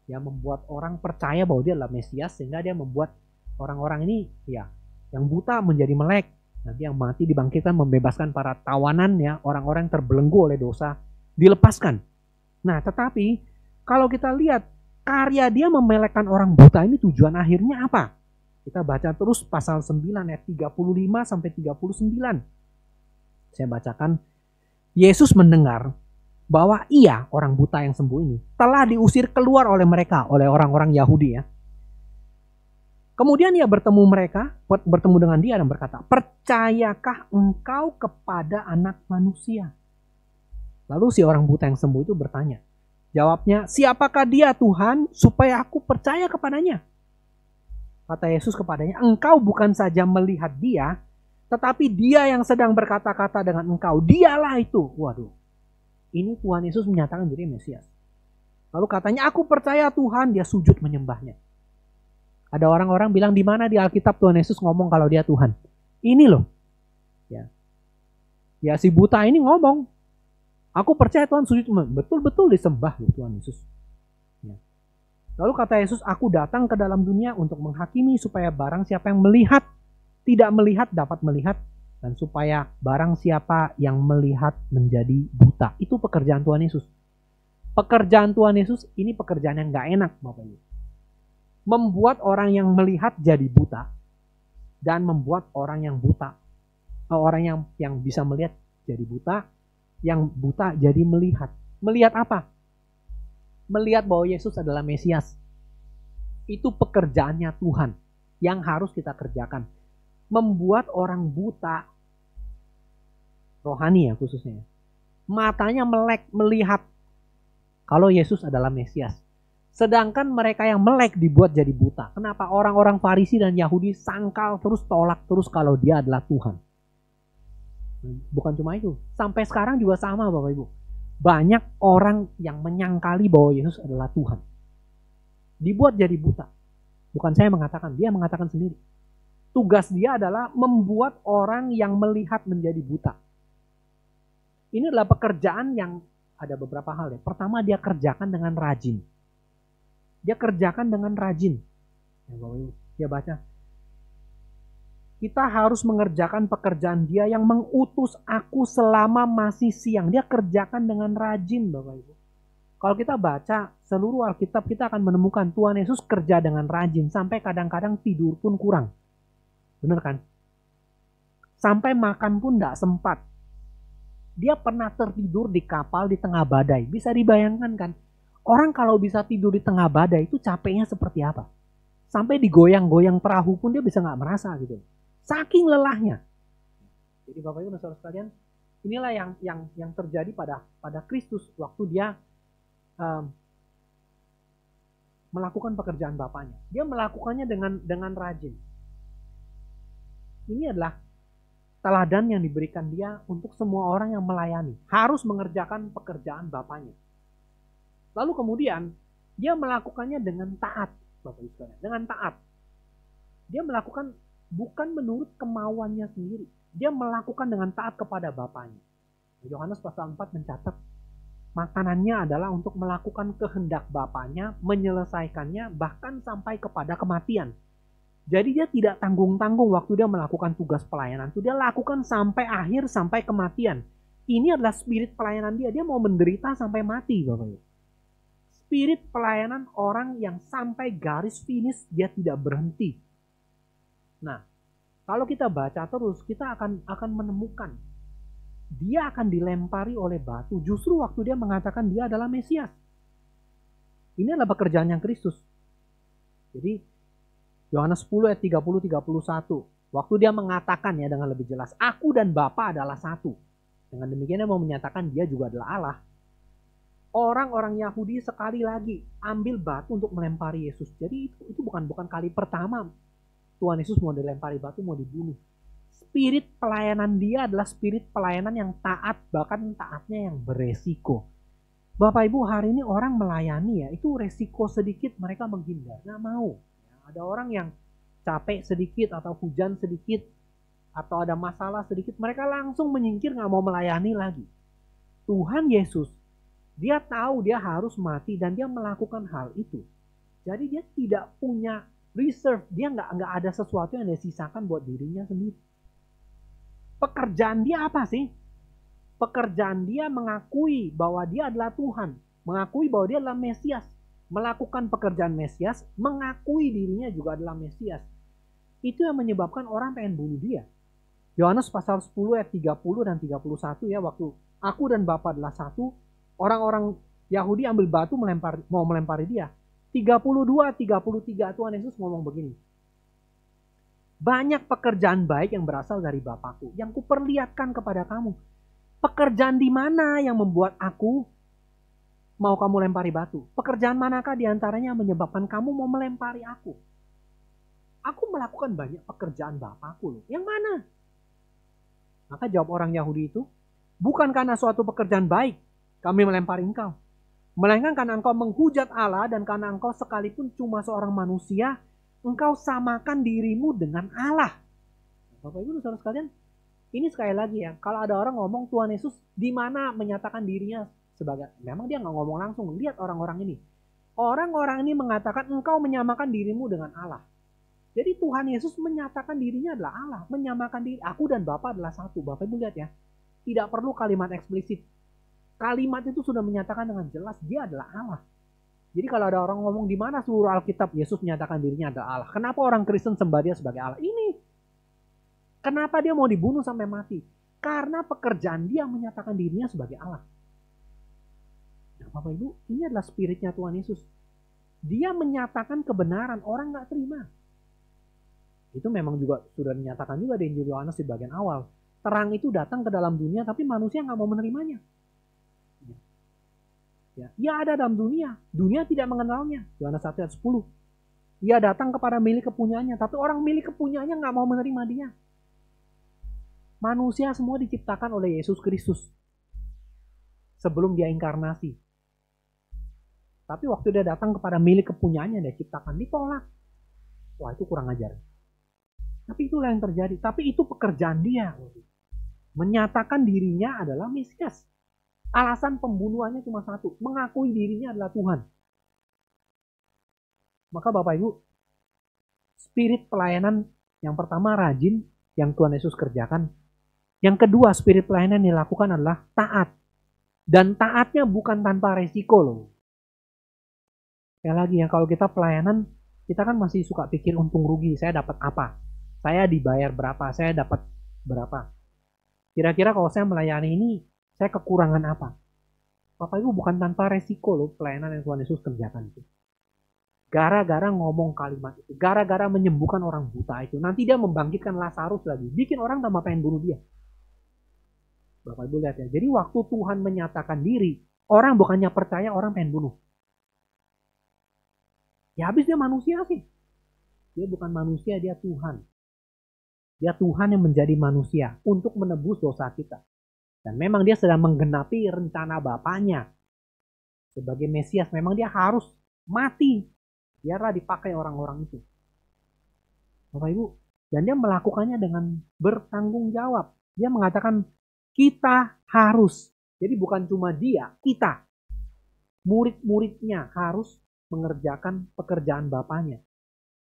Dia membuat orang percaya bahwa dia adalah Mesias, sehingga dia membuat orang-orang ini ya yang buta menjadi melek. Nanti yang mati dibangkitkan, membebaskan para tawanan ya, orang-orang yang terbelenggu oleh dosa dilepaskan. Nah, tetapi kalau kita lihat karya dia memelekkan orang buta ini, tujuan akhirnya apa? Kita baca terus pasal 9 ayat 35 sampai 39. Saya bacakan. Yesus mendengar bahwa ia, orang buta yang sembuh ini, telah diusir keluar oleh mereka, oleh orang-orang Yahudi ya. Kemudian ia bertemu dengan dia dan berkata, "Percayakah engkau kepada Anak Manusia?" Lalu si orang buta yang sembuh itu bertanya. Jawabnya, "Siapakah dia Tuhan supaya aku percaya kepadanya?" Kata Yesus kepadanya, "Engkau bukan saja melihat dia, tetapi dia yang sedang berkata-kata dengan engkau, dialah itu." Waduh, ini Tuhan Yesus menyatakan diri Mesias. Lalu katanya, "Aku percaya Tuhan." Dia sujud menyembahnya. Ada orang-orang bilang, di mana di Alkitab Tuhan Yesus ngomong kalau dia Tuhan? Ini loh. Ya si buta ini ngomong, "Aku percaya Tuhan," sujud. Betul-betul disembah loh Tuhan Yesus. Ya. Lalu kata Yesus, "Aku datang ke dalam dunia untuk menghakimi supaya barang siapa yang melihat, tidak melihat dapat melihat, dan supaya barang siapa yang melihat menjadi buta." Itu pekerjaan Tuhan Yesus. Pekerjaan Tuhan Yesus ini pekerjaan yang gak enak Bapak Ibu. Membuat orang yang melihat jadi buta, dan membuat orang yang buta, orang yang bisa melihat jadi buta, yang buta jadi melihat. Melihat apa? Melihat bahwa Yesus adalah Mesias. Itu pekerjaannya Tuhan yang harus kita kerjakan. Membuat orang buta, rohani ya khususnya, matanya melek melihat kalau Yesus adalah Mesias. Sedangkan mereka yang melek dibuat jadi buta. Kenapa? Orang-orang Farisi dan Yahudi sangkal terus, tolak terus kalau dia adalah Tuhan. Bukan cuma itu, sampai sekarang juga sama Bapak Ibu. Banyak orang yang menyangkali bahwa Yesus adalah Tuhan. Dibuat jadi buta. Bukan saya mengatakan, dia mengatakan sendiri. Tugas dia adalah membuat orang yang melihat menjadi buta. Ini adalah pekerjaan yang ada beberapa hal ya. Pertama, dia kerjakan dengan rajin. Dia kerjakan dengan rajin. Ya, Bapak Ibu, dia baca. Kita harus mengerjakan pekerjaan dia yang mengutus aku selama masih siang. Dia kerjakan dengan rajin Bapak Ibu. Kalau kita baca seluruh Alkitab, kita akan menemukan Tuhan Yesus kerja dengan rajin. Sampai kadang-kadang tidur pun kurang. Benar kan? Sampai makan pun tidak sempat. Dia pernah tertidur di kapal di tengah badai. Bisa dibayangkan kan? Orang kalau bisa tidur di tengah badai itu capeknya seperti apa? Sampai digoyang-goyang perahu pun dia bisa nggak merasa gitu. Saking lelahnya. Jadi Bapak Ibu dan Saudara sekalian, inilah yang terjadi pada Kristus waktu dia melakukan pekerjaan Bapaknya. Dia melakukannya dengan rajin. Ini adalah teladan yang diberikan dia untuk semua orang yang melayani. Harus mengerjakan pekerjaan Bapaknya. Lalu kemudian dia melakukannya dengan taat, Bapak Ibu sekalian, dengan taat. Dia melakukan bukan menurut kemauannya sendiri. Dia melakukan dengan taat kepada Bapaknya. Yohanes pasal 4 mencatat, makanannya adalah untuk melakukan kehendak Bapaknya, menyelesaikannya bahkan sampai kepada kematian. Jadi dia tidak tanggung-tanggung waktu dia melakukan tugas pelayanan. Itu dia lakukan sampai akhir, sampai kematian. Ini adalah spirit pelayanan dia. Dia mau menderita sampai mati, Bapak Ibu. Spirit pelayanan orang yang sampai garis finish dia tidak berhenti. Nah, kalau kita baca terus, kita akan menemukan dia akan dilempari oleh batu justru waktu dia mengatakan dia adalah Mesias. Ini adalah pekerjaan yang Kristus. Jadi Yohanes 10 ayat 30-31, waktu dia mengatakan ya dengan lebih jelas, "Aku dan Bapa adalah satu." Dengan demikian dia mau menyatakan dia juga adalah Allah. Orang-orang Yahudi sekali lagi ambil batu untuk melempari Yesus. Jadi itu bukan kali pertama Tuhan Yesus mau dilempari batu, mau dibunuh. Spirit pelayanan dia adalah spirit pelayanan yang taat, bahkan taatnya yang beresiko. Bapak Ibu, hari ini orang melayani ya, itu resiko sedikit mereka menghindar, nggak mau. Ada orang yang capek sedikit atau hujan sedikit atau ada masalah sedikit, mereka langsung menyingkir, nggak mau melayani lagi. Tuhan Yesus Dia tahu dia harus mati dan dia melakukan hal itu. Jadi dia tidak punya reserve, dia nggak ada sesuatu yang dia sisakan buat dirinya sendiri. Pekerjaan dia apa sih? Pekerjaan dia mengakui bahwa dia adalah Tuhan, mengakui bahwa dia adalah Mesias, melakukan pekerjaan Mesias, mengakui dirinya juga adalah Mesias. Itu yang menyebabkan orang pengen bunuh dia. Yohanes pasal 10 ayat 30 dan 31 ya, waktu aku dan Bapa adalah satu, orang-orang Yahudi ambil batu mau melempari dia. 32, 33 Tuhan Yesus ngomong begini. Banyak pekerjaan baik yang berasal dari Bapakku, yang kuperlihatkan kepada kamu. Pekerjaan di mana yang membuat aku mau kamu lempari batu? Pekerjaan manakah diantaranya yang menyebabkan kamu mau melempari aku? Aku melakukan banyak pekerjaan Bapakku loh. Yang mana? Maka jawab orang Yahudi itu, bukan karena suatu pekerjaan baik kami melempari engkau, melainkan karena engkau menghujat Allah dan karena engkau sekalipun cuma seorang manusia, engkau samakan dirimu dengan Allah. Bapak Ibu saudara sekalian, ini sekali lagi ya, kalau ada orang ngomong Tuhan Yesus di mana menyatakan dirinya sebagai, memang dia nggak ngomong langsung, lihat orang-orang ini. Orang-orang ini mengatakan engkau menyamakan dirimu dengan Allah. Jadi Tuhan Yesus menyatakan dirinya adalah Allah, menyamakan diri, aku dan Bapa adalah satu. Bapak Ibu lihat ya, tidak perlu kalimat eksplisit. Kalimat itu sudah menyatakan dengan jelas dia adalah Allah. Jadi kalau ada orang ngomong di mana seluruh Alkitab Yesus menyatakan dirinya adalah Allah, kenapa orang Kristen sembah dia sebagai Allah? Ini kenapa dia mau dibunuh sampai mati? Karena pekerjaan dia menyatakan dirinya sebagai Allah. Nah, Bapak Ibu, ini adalah spiritnya Tuhan Yesus. Dia menyatakan kebenaran, orang nggak terima. Itu memang juga sudah dinyatakan juga di Injil Yohanes di bagian awal. Terang itu datang ke dalam dunia, tapi manusia nggak mau menerimanya. Ya, ia ada dalam dunia, dunia tidak mengenalnya. Yohanes 1 ayat 10. Ia datang kepada milik kepunyaannya, tapi orang milik kepunyaannya nggak mau menerima dia. Manusia semua diciptakan oleh Yesus Kristus sebelum dia inkarnasi. Tapi waktu dia datang kepada milik kepunyaannya, dia ciptakan, ditolak. Wah, itu kurang ajar. Tapi itulah yang terjadi. Tapi itu pekerjaan dia. Menyatakan dirinya adalah Mesias. Alasan pembunuhannya cuma satu. Mengakui dirinya adalah Tuhan. Maka Bapak Ibu, spirit pelayanan yang pertama rajin, yang Tuhan Yesus kerjakan. Yang kedua, spirit pelayanan yang dilakukan adalah taat. Dan taatnya bukan tanpa resiko loh. Sekali lagi ya, kalau kita pelayanan, kita kan masih suka pikir untung rugi. Saya dapat apa? Saya dibayar berapa? Saya dapat berapa? Kira-kira kalau saya melayani ini, saya kekurangan apa? Bapak Ibu, bukan tanpa resiko loh pelayanan yang Tuhan Yesus kerjakan itu. Gara-gara ngomong kalimat itu, gara-gara menyembuhkan orang buta itu, nanti dia membangkitkan Lazarus lagi, bikin orang tambah pengen bunuh dia. Bapak Ibu lihat ya, jadi waktu Tuhan menyatakan diri, orang bukannya percaya, orang pengen bunuh. Ya habis dia manusia sih. Dia bukan manusia, dia Tuhan. Dia Tuhan yang menjadi manusia untuk menebus dosa kita. Dan memang dia sedang menggenapi rencana Bapaknya. Sebagai Mesias, memang dia harus mati. Biarlah dipakai orang-orang itu. Bapak Ibu, dan dia melakukannya dengan bertanggung jawab. Dia mengatakan, kita harus. Jadi bukan cuma dia, kita. Murid-muridnya harus mengerjakan pekerjaan Bapaknya.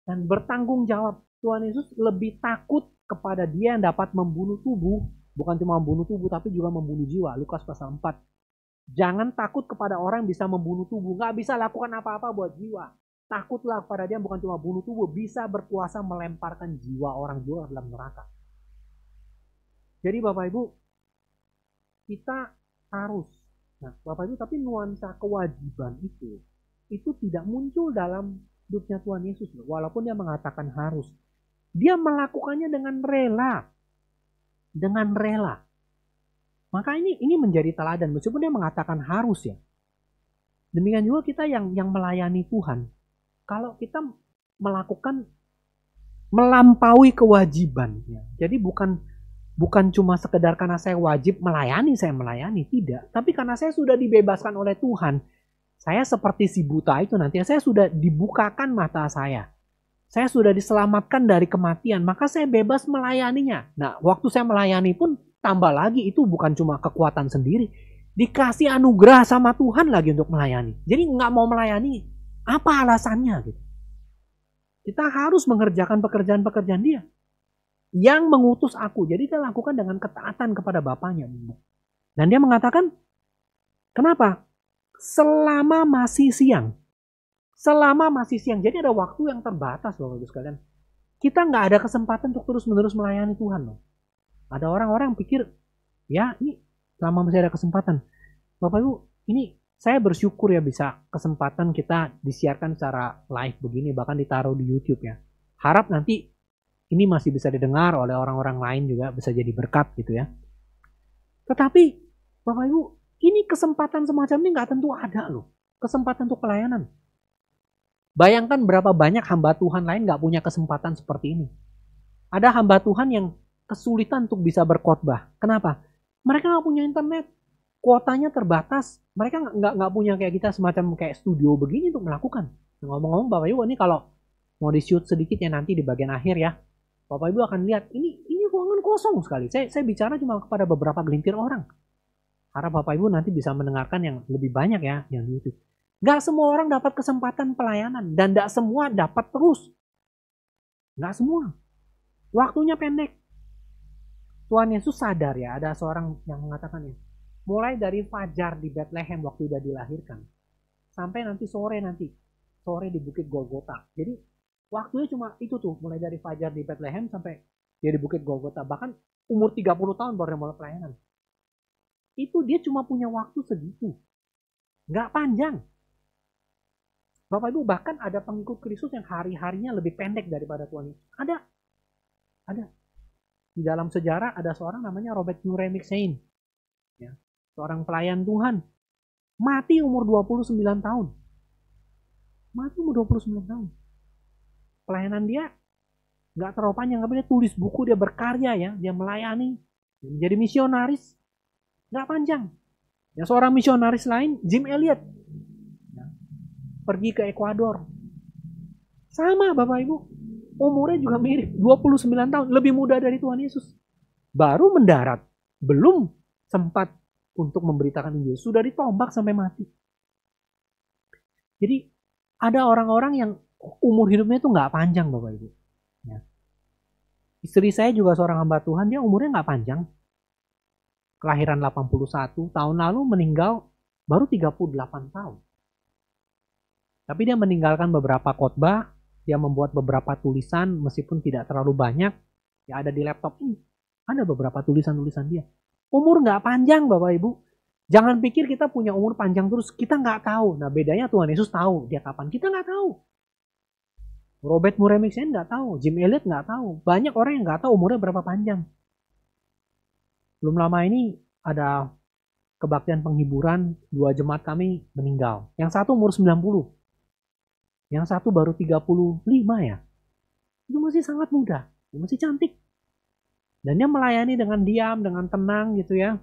Dan bertanggung jawab. Tuhan Yesus lebih takut kepada dia yang dapat membunuh tubuh. Bukan cuma membunuh tubuh, tapi juga membunuh jiwa. Lukas pasal 4. Jangan takut kepada orang yang bisa membunuh tubuh. Nggak bisa lakukan apa-apa buat jiwa. Takutlah kepada dia bukan cuma bunuh tubuh. Bisa berkuasa melemparkan jiwa orang juga dalam neraka. Jadi Bapak Ibu, kita harus. Nah Bapak Ibu, tapi nuansa kewajiban itu tidak muncul dalam hidupnya Tuhan Yesus. Walaupun dia mengatakan harus. Dia melakukannya dengan rela. Dengan rela. Maka ini menjadi teladan. Meskipun dia mengatakan harus ya. Demikian juga kita yang melayani Tuhan. Kalau kita melakukan melampaui kewajiban. Ya. Jadi bukan cuma sekedar karena saya wajib melayani, saya melayani. Tidak. Tapi karena saya sudah dibebaskan oleh Tuhan. Saya seperti si buta itu nanti. Saya sudah dibukakan mata saya. Saya sudah diselamatkan dari kematian, maka saya bebas melayaninya. Nah, waktu saya melayani pun tambah lagi, itu bukan cuma kekuatan sendiri. dikasih anugerah sama Tuhan lagi untuk melayani. Jadi nggak mau melayani, apa alasannya gitu? Kita harus mengerjakan pekerjaan-pekerjaan dia. Yang mengutus aku. Jadi dia lakukan dengan ketaatan kepada Bapaknya. Dan dia mengatakan, kenapa? Selama masih siang. Selama masih siang. Jadi ada waktu yang terbatas loh Bapak Ibu sekalian. Kita nggak ada kesempatan untuk terus-menerus melayani Tuhan loh. Ada orang-orang yang pikir, ya ini selama masih ada kesempatan. Bapak Ibu, ini saya bersyukur ya bisa kesempatan kita disiarkan secara live begini, bahkan ditaruh di YouTube ya. Harap nanti ini masih bisa didengar oleh orang-orang lain juga, bisa jadi berkat gitu ya. Tetapi Bapak Ibu, ini kesempatan semacam ini nggak tentu ada loh. Kesempatan untuk pelayanan. Bayangkan berapa banyak hamba Tuhan lain nggak punya kesempatan seperti ini. Ada hamba Tuhan yang kesulitan untuk bisa berkhotbah. Kenapa? Mereka nggak punya internet. Kuotanya terbatas. Mereka nggak punya kayak kita semacam kayak studio begini untuk melakukan. Ngomong-ngomong Bapak Ibu, ini kalau mau di-shoot sedikit ya nanti di bagian akhir ya. Bapak Ibu akan lihat, ini ruangan kosong sekali. Saya bicara cuma kepada beberapa gelintir orang. Harap Bapak Ibu nanti bisa mendengarkan yang lebih banyak ya, yang di YouTube. Gak semua orang dapat kesempatan pelayanan. Dan gak semua dapat terus. Gak semua. Waktunya pendek. Tuhan Yesus sadar ya, ada seorang yang mengatakan ya, mulai dari fajar di Bethlehem waktu sudah dilahirkan, sampai nanti sore di Bukit Golgota. Jadi waktunya cuma itu tuh, mulai dari fajar di Bethlehem sampai dia di Bukit Golgota. Bahkan umur 30 tahun baru mulai pelayanan. Itu dia cuma punya waktu segitu. Nggak panjang. Bapak Ibu, bahkan ada pengikut Kristus yang hari-harinya lebih pendek daripada Tuhan Yesus. Ada. Di dalam sejarah ada seorang namanya Robert Murray McCheyne. Ya, seorang pelayan Tuhan. Mati umur 29 tahun. Mati umur 29 tahun. Pelayanan dia nggak terlalu panjang, tapi dia tulis buku, dia berkarya ya, dia melayani, menjadi misionaris, nggak panjang. Ya, seorang misionaris lain, Jim Elliot, ya, pergi ke Ekuador, sama Bapak Ibu, umurnya juga mirip, 29 tahun, lebih muda dari Tuhan Yesus, baru mendarat, belum sempat untuk memberitakan Injil, sudah ditombak sampai mati. Jadi ada orang-orang yang umur hidupnya itu nggak panjang Bapak Ibu. Ya. Istri saya juga seorang hamba Tuhan, dia umurnya nggak panjang. Kelahiran 81, tahun lalu meninggal baru 38 tahun. Tapi dia meninggalkan beberapa khotbah, dia membuat beberapa tulisan meskipun tidak terlalu banyak. Ya ada di laptop ini, ada beberapa tulisan-tulisan dia. Umur nggak panjang Bapak Ibu. Jangan pikir kita punya umur panjang terus, kita nggak tahu. Nah bedanya Tuhan Yesus tahu, dia kapan, kita nggak tahu. Robert Murray McCheyne nggak tahu, Jim Elliot nggak tahu. Banyak orang yang nggak tahu umurnya berapa panjang. Belum lama ini ada kebaktian penghiburan, 2 jemaat kami meninggal. Yang satu umur 90, yang satu baru 35 ya. Itu masih sangat muda, masih cantik. Dan dia melayani dengan diam, dengan tenang gitu ya.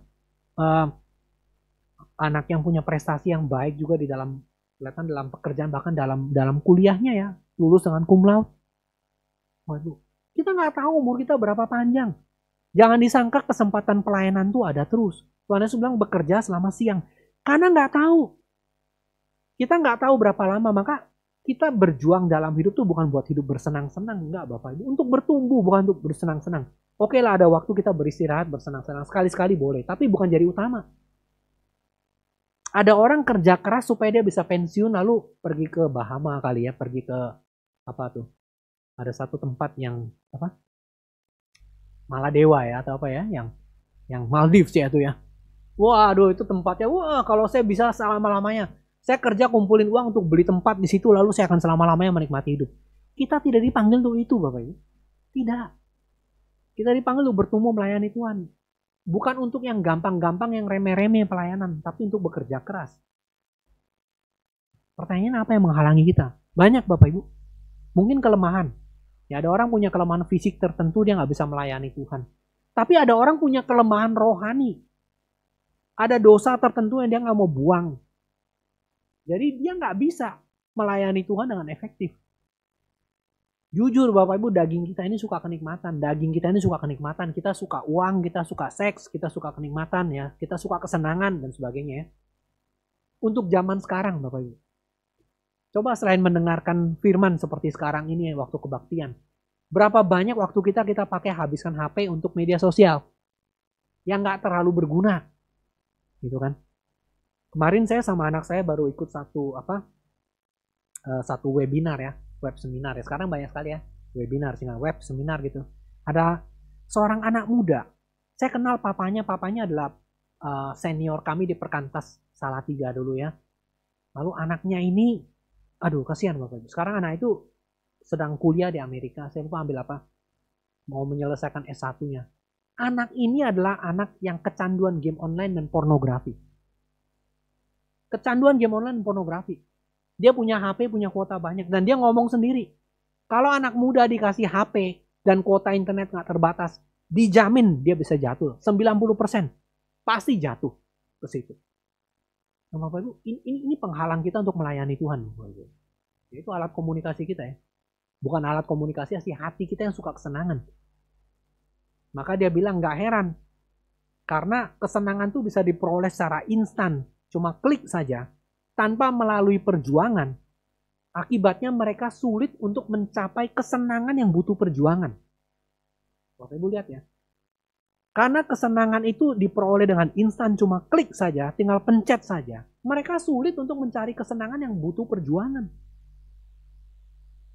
Anak yang punya prestasi yang baik juga di dalam kelihatan dalam pekerjaan, bahkan dalam kuliahnya ya, lulus dengan cum laude. Waduh, kita nggak tahu umur kita berapa panjang. Jangan disangka kesempatan pelayanan tuh ada terus. Tuhan Yesus bilang bekerja selama siang, karena nggak tahu. Kita nggak tahu berapa lama, maka kita berjuang dalam hidup tuh bukan buat hidup bersenang-senang, enggak Bapak Ibu. Untuk bertumbuh, bukan untuk bersenang-senang. Oke lah, ada waktu kita beristirahat, bersenang-senang, sekali-sekali boleh, tapi bukan jadi utama. Ada orang kerja keras supaya dia bisa pensiun lalu pergi ke Bahama kali ya, pergi ke apa tuh? Ada satu tempat yang apa? Maladewa ya atau apa ya, yang Maldives ya itu ya. Waduh itu tempatnya, wah kalau saya bisa selama-lamanya. Saya kerja kumpulin uang untuk beli tempat di situ lalu saya akan selama-lamanya menikmati hidup. Kita tidak dipanggil untuk itu Bapak Ibu. Tidak. Kita dipanggil untuk bertumbuh melayani Tuhan. Bukan untuk yang gampang-gampang, yang remeh-remeh pelayanan, tapi untuk bekerja keras. Pertanyaan apa yang menghalangi kita? Banyak Bapak Ibu. Mungkin kelemahan. Ya ada orang punya kelemahan fisik tertentu, dia nggak bisa melayani Tuhan. Tapi ada orang punya kelemahan rohani. Ada dosa tertentu yang dia nggak mau buang. Jadi dia nggak bisa melayani Tuhan dengan efektif. Jujur Bapak Ibu, daging kita ini suka kenikmatan. Daging kita ini suka kenikmatan. Kita suka uang, kita suka seks, kita suka kenikmatan ya. Kita suka kesenangan dan sebagainya ya. Untuk zaman sekarang Bapak Ibu. Coba selain mendengarkan firman seperti sekarang ini waktu kebaktian. Berapa banyak waktu kita pakai habiskan HP untuk media sosial. Yang nggak terlalu berguna. Gitu kan. Kemarin saya sama anak saya baru ikut satu webinar ya. Web seminar ya. Sekarang banyak sekali ya webinar, web seminar gitu. Ada seorang anak muda. Saya kenal papanya adalah senior kami di Perkantas Salatiga dulu ya. Lalu anaknya ini, aduh kasihan Bapak Ibu. Sekarang anak itu sedang kuliah di Amerika. Saya lupa ambil apa. Mau menyelesaikan S1-nya. Anak ini adalah anak yang kecanduan game online dan pornografi. Kecanduan game online dan pornografi. Dia punya HP, punya kuota banyak. Dan dia ngomong sendiri. Kalau anak muda dikasih HP dan kuota internet nggak terbatas, dijamin dia bisa jatuh. 90% pasti jatuh ke situ. Nah, Bapak Ibu, ini penghalang kita untuk melayani Tuhan. Itu alat komunikasi kita ya. Bukan alat komunikasi, sih hati kita yang suka kesenangan. Maka dia bilang nggak heran. Karena kesenangan itu bisa diperoleh secara instan. Cuma klik saja. Tanpa melalui perjuangan, akibatnya mereka sulit untuk mencapai kesenangan yang butuh perjuangan. Bapak Ibu lihat ya. Karena kesenangan itu diperoleh dengan instan, cuma klik saja, tinggal pencet saja. Mereka sulit untuk mencari kesenangan yang butuh perjuangan.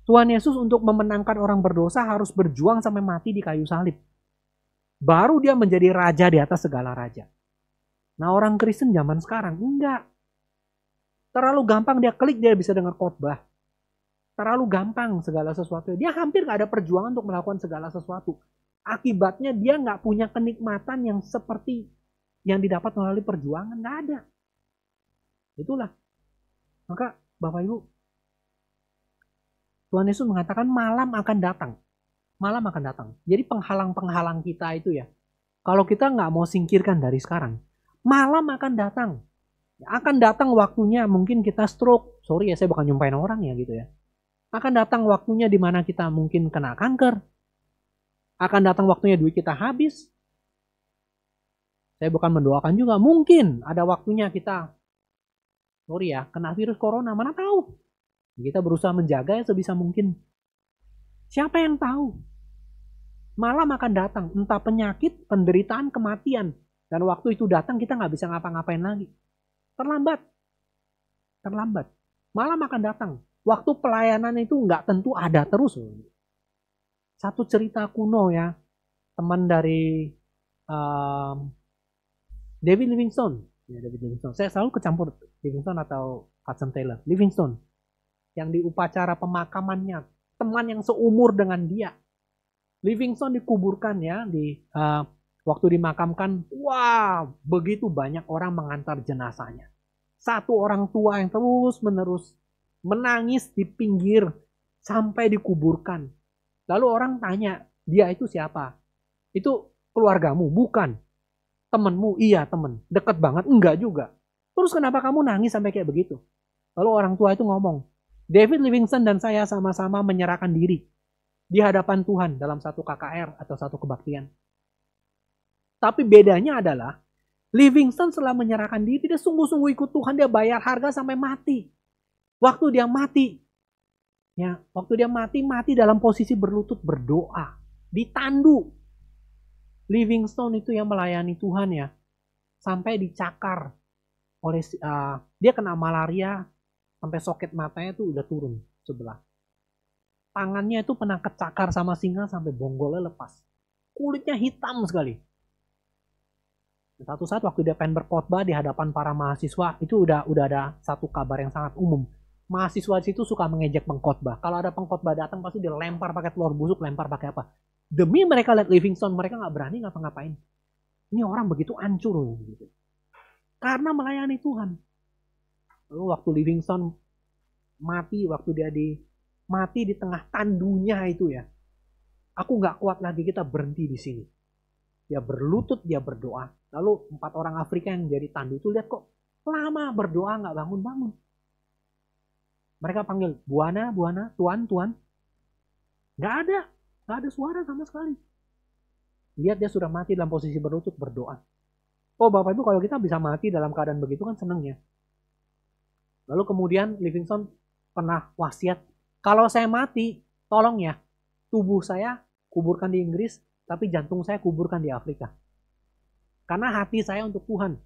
Tuhan Yesus untuk memenangkan orang berdosa harus berjuang sampai mati di kayu salib. Baru dia menjadi raja di atas segala raja. Nah orang Kristen zaman sekarang, enggak. Terlalu gampang dia klik, dia bisa dengar khotbah. Terlalu gampang segala sesuatu. Dia hampir gak ada perjuangan untuk melakukan segala sesuatu. Akibatnya dia gak punya kenikmatan yang seperti yang didapat melalui perjuangan. Gak ada. Itulah. Maka Bapak Ibu, Tuhan Yesus mengatakan malam akan datang. Malam akan datang. Jadi penghalang-penghalang kita itu ya. Kalau kita gak mau singkirkan dari sekarang, malam akan datang. Akan datang waktunya mungkin kita stroke. Sorry ya, saya bukan nyumpain orang ya gitu ya. Akan datang waktunya di mana kita mungkin kena kanker. Akan datang waktunya duit kita habis. Saya bukan mendoakan juga. Mungkin ada waktunya kita, sorry ya, kena virus corona. Mana tahu. Kita berusaha menjaga ya sebisa mungkin. Siapa yang tahu? Malam akan datang. Entah penyakit, penderitaan, kematian. Dan waktu itu datang kita nggak bisa ngapa-ngapain lagi. Terlambat. Malam akan datang. Waktu pelayanan itu nggak tentu ada terus. Satu cerita kuno ya. Teman dari David Livingstone. Ya, David Livingstone. Saya selalu kecampur Livingstone atau Hudson Taylor. Livingstone. Yang di upacara pemakamannya. Teman yang seumur dengan dia. Livingstone dikuburkan ya. Waktu dimakamkan, wah, begitu banyak orang mengantar jenazahnya. Satu orang tua yang terus-menerus menangis di pinggir sampai dikuburkan. Lalu orang tanya, dia itu siapa? Itu keluargamu? Bukan. Temenmu? Iya, temen. Deket banget? Enggak juga. Terus kenapa kamu nangis sampai kayak begitu? Lalu orang tua itu ngomong, David Livingstone dan saya sama-sama menyerahkan diri di hadapan Tuhan dalam satu KKR atau satu kebaktian. Tapi bedanya adalah Livingstone setelah menyerahkan diri, dia sungguh-sungguh ikut Tuhan, dia bayar harga sampai mati. Waktu dia mati dalam posisi berlutut berdoa, ditandu. Livingstone itu yang melayani Tuhan ya, sampai dicakar oleh dia kena malaria, sampai soket matanya itu udah turun sebelah. Tangannya itu pernah kecakar sama singa sampai bonggolnya lepas. Kulitnya hitam sekali. Satu saat waktu dia pengen berkhotbah di hadapan para mahasiswa, itu udah ada satu kabar yang sangat umum. Mahasiswa di situ suka mengejek pengkhotbah. Kalau ada pengkhotbah datang pasti dilempar pakai telur busuk, lempar pakai apa. Demi mereka lihat Livingstone, mereka nggak berani ngapa-ngapain. Ini orang begitu hancur gitu. Karena melayani Tuhan. Lalu waktu Livingstone mati, waktu dia mati di tengah tandunya itu ya. Aku nggak kuat lagi, kita berhenti di sini. Dia berlutut, dia berdoa. Lalu 4 orang Afrika yang jadi tandu itu lihat kok lama berdoa nggak bangun-bangun. Mereka panggil, Buana, Tuan. Nggak ada suara sama sekali. Lihat dia sudah mati dalam posisi berlutut berdoa. Oh Bapak Ibu, kalau kita bisa mati dalam keadaan begitu kan seneng ya. Lalu kemudian Livingstone pernah wasiat, kalau saya mati, tolong ya, tubuh saya kuburkan di Inggris, tapi jantung saya kuburkan di Afrika. Karena hati saya untuk Tuhan,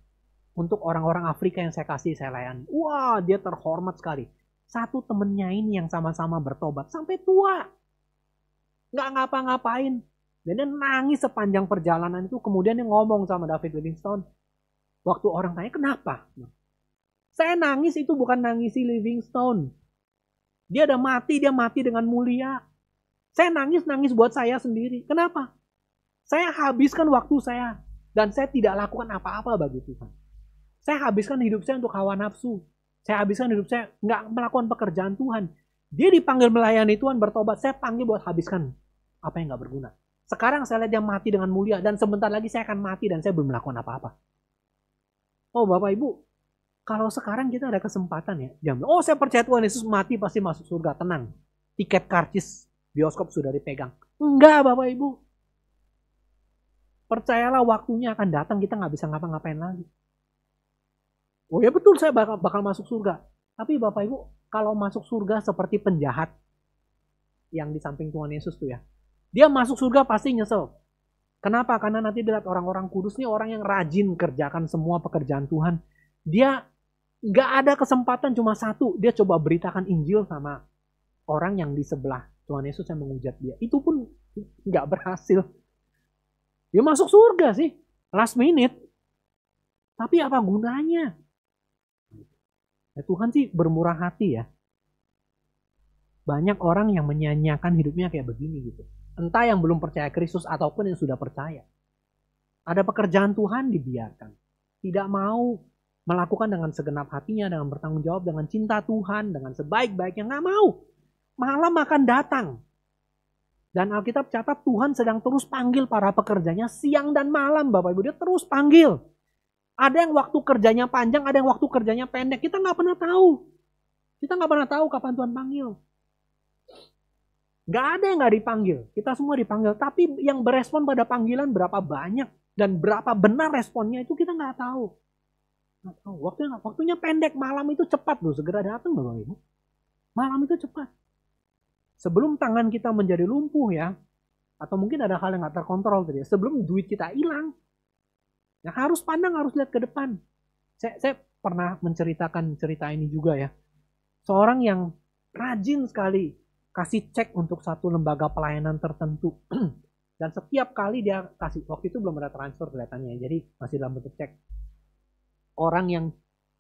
untuk orang-orang Afrika yang saya kasih, saya layani. Wah, dia terhormat sekali. Satu temennya ini yang sama-sama bertobat sampai tua. Nggak ngapa-ngapain. Dan dia nangis sepanjang perjalanan itu. Kemudian dia ngomong sama David Livingstone. Waktu orang tanya, kenapa? Saya nangis itu bukan nangisi Livingstone. Dia udah mati, dia mati dengan mulia. Saya nangis buat saya sendiri. Kenapa? Saya habiskan waktu saya. Dan saya tidak lakukan apa-apa bagi Tuhan. Saya habiskan hidup saya untuk hawa nafsu. Saya habiskan hidup saya nggak melakukan pekerjaan Tuhan. Dia dipanggil melayani Tuhan, bertobat. Saya panggil buat habiskan apa yang nggak berguna. Sekarang saya lihat dia mati dengan mulia. Dan sebentar lagi saya akan mati dan saya belum melakukan apa-apa. Oh Bapak Ibu, kalau sekarang kita ada kesempatan ya. Jangan, oh saya percaya Tuhan Yesus mati pasti masuk surga. Tenang. Tiket karcis bioskop sudah dipegang. Enggak Bapak Ibu. Percayalah waktunya akan datang, kita nggak bisa ngapa-ngapain lagi. Oh ya betul, saya bakal masuk surga. Tapi Bapak Ibu, kalau masuk surga seperti penjahat yang di samping Tuhan Yesus tuh ya, dia masuk surga pasti nyesel. Kenapa? Karena nanti dilihat orang-orang kudus nih, orang yang rajin kerjakan semua pekerjaan Tuhan. Dia nggak ada kesempatan, cuma satu, dia coba beritakan Injil sama orang yang di sebelah Tuhan Yesus yang menghujat dia. Itu pun nggak berhasil. Dia masuk surga sih, last minute. Tapi apa gunanya? Ya, Tuhan sih bermurah hati ya. Banyak orang yang menyanyiakan hidupnya kayak begini gitu. Entah yang belum percaya Kristus ataupun yang sudah percaya. Ada pekerjaan Tuhan dibiarkan. Tidak mau melakukan dengan segenap hatinya, dengan bertanggung jawab, dengan cinta Tuhan, dengan sebaik-baiknya. Nggak mau. Malam akan datang. Dan Alkitab catat Tuhan sedang terus panggil para pekerjanya siang dan malam Bapak Ibu. Dia terus panggil. Ada yang waktu kerjanya panjang, ada yang waktu kerjanya pendek. Kita nggak pernah tahu. Kita nggak pernah tahu kapan Tuhan panggil. Nggak ada yang nggak dipanggil. Kita semua dipanggil. Tapi yang berespon pada panggilan berapa banyak dan berapa benar responnya itu kita nggak tahu. Nggak tahu. Waktunya pendek, malam itu cepat loh. Segera datang Bapak Ibu. Malam itu cepat. Sebelum tangan kita menjadi lumpuh ya, atau mungkin ada hal yang nggak terkontrol tadi. Sebelum duit kita hilang, ya harus pandang, harus lihat ke depan. Saya pernah menceritakan cerita ini juga ya. Seorang yang rajin sekali kasih cek untuk satu lembaga pelayanan tertentu. Dan setiap kali dia kasih, waktu itu belum ada transfer kelihatannya, jadi masih dalam bentuk cek. Orang yang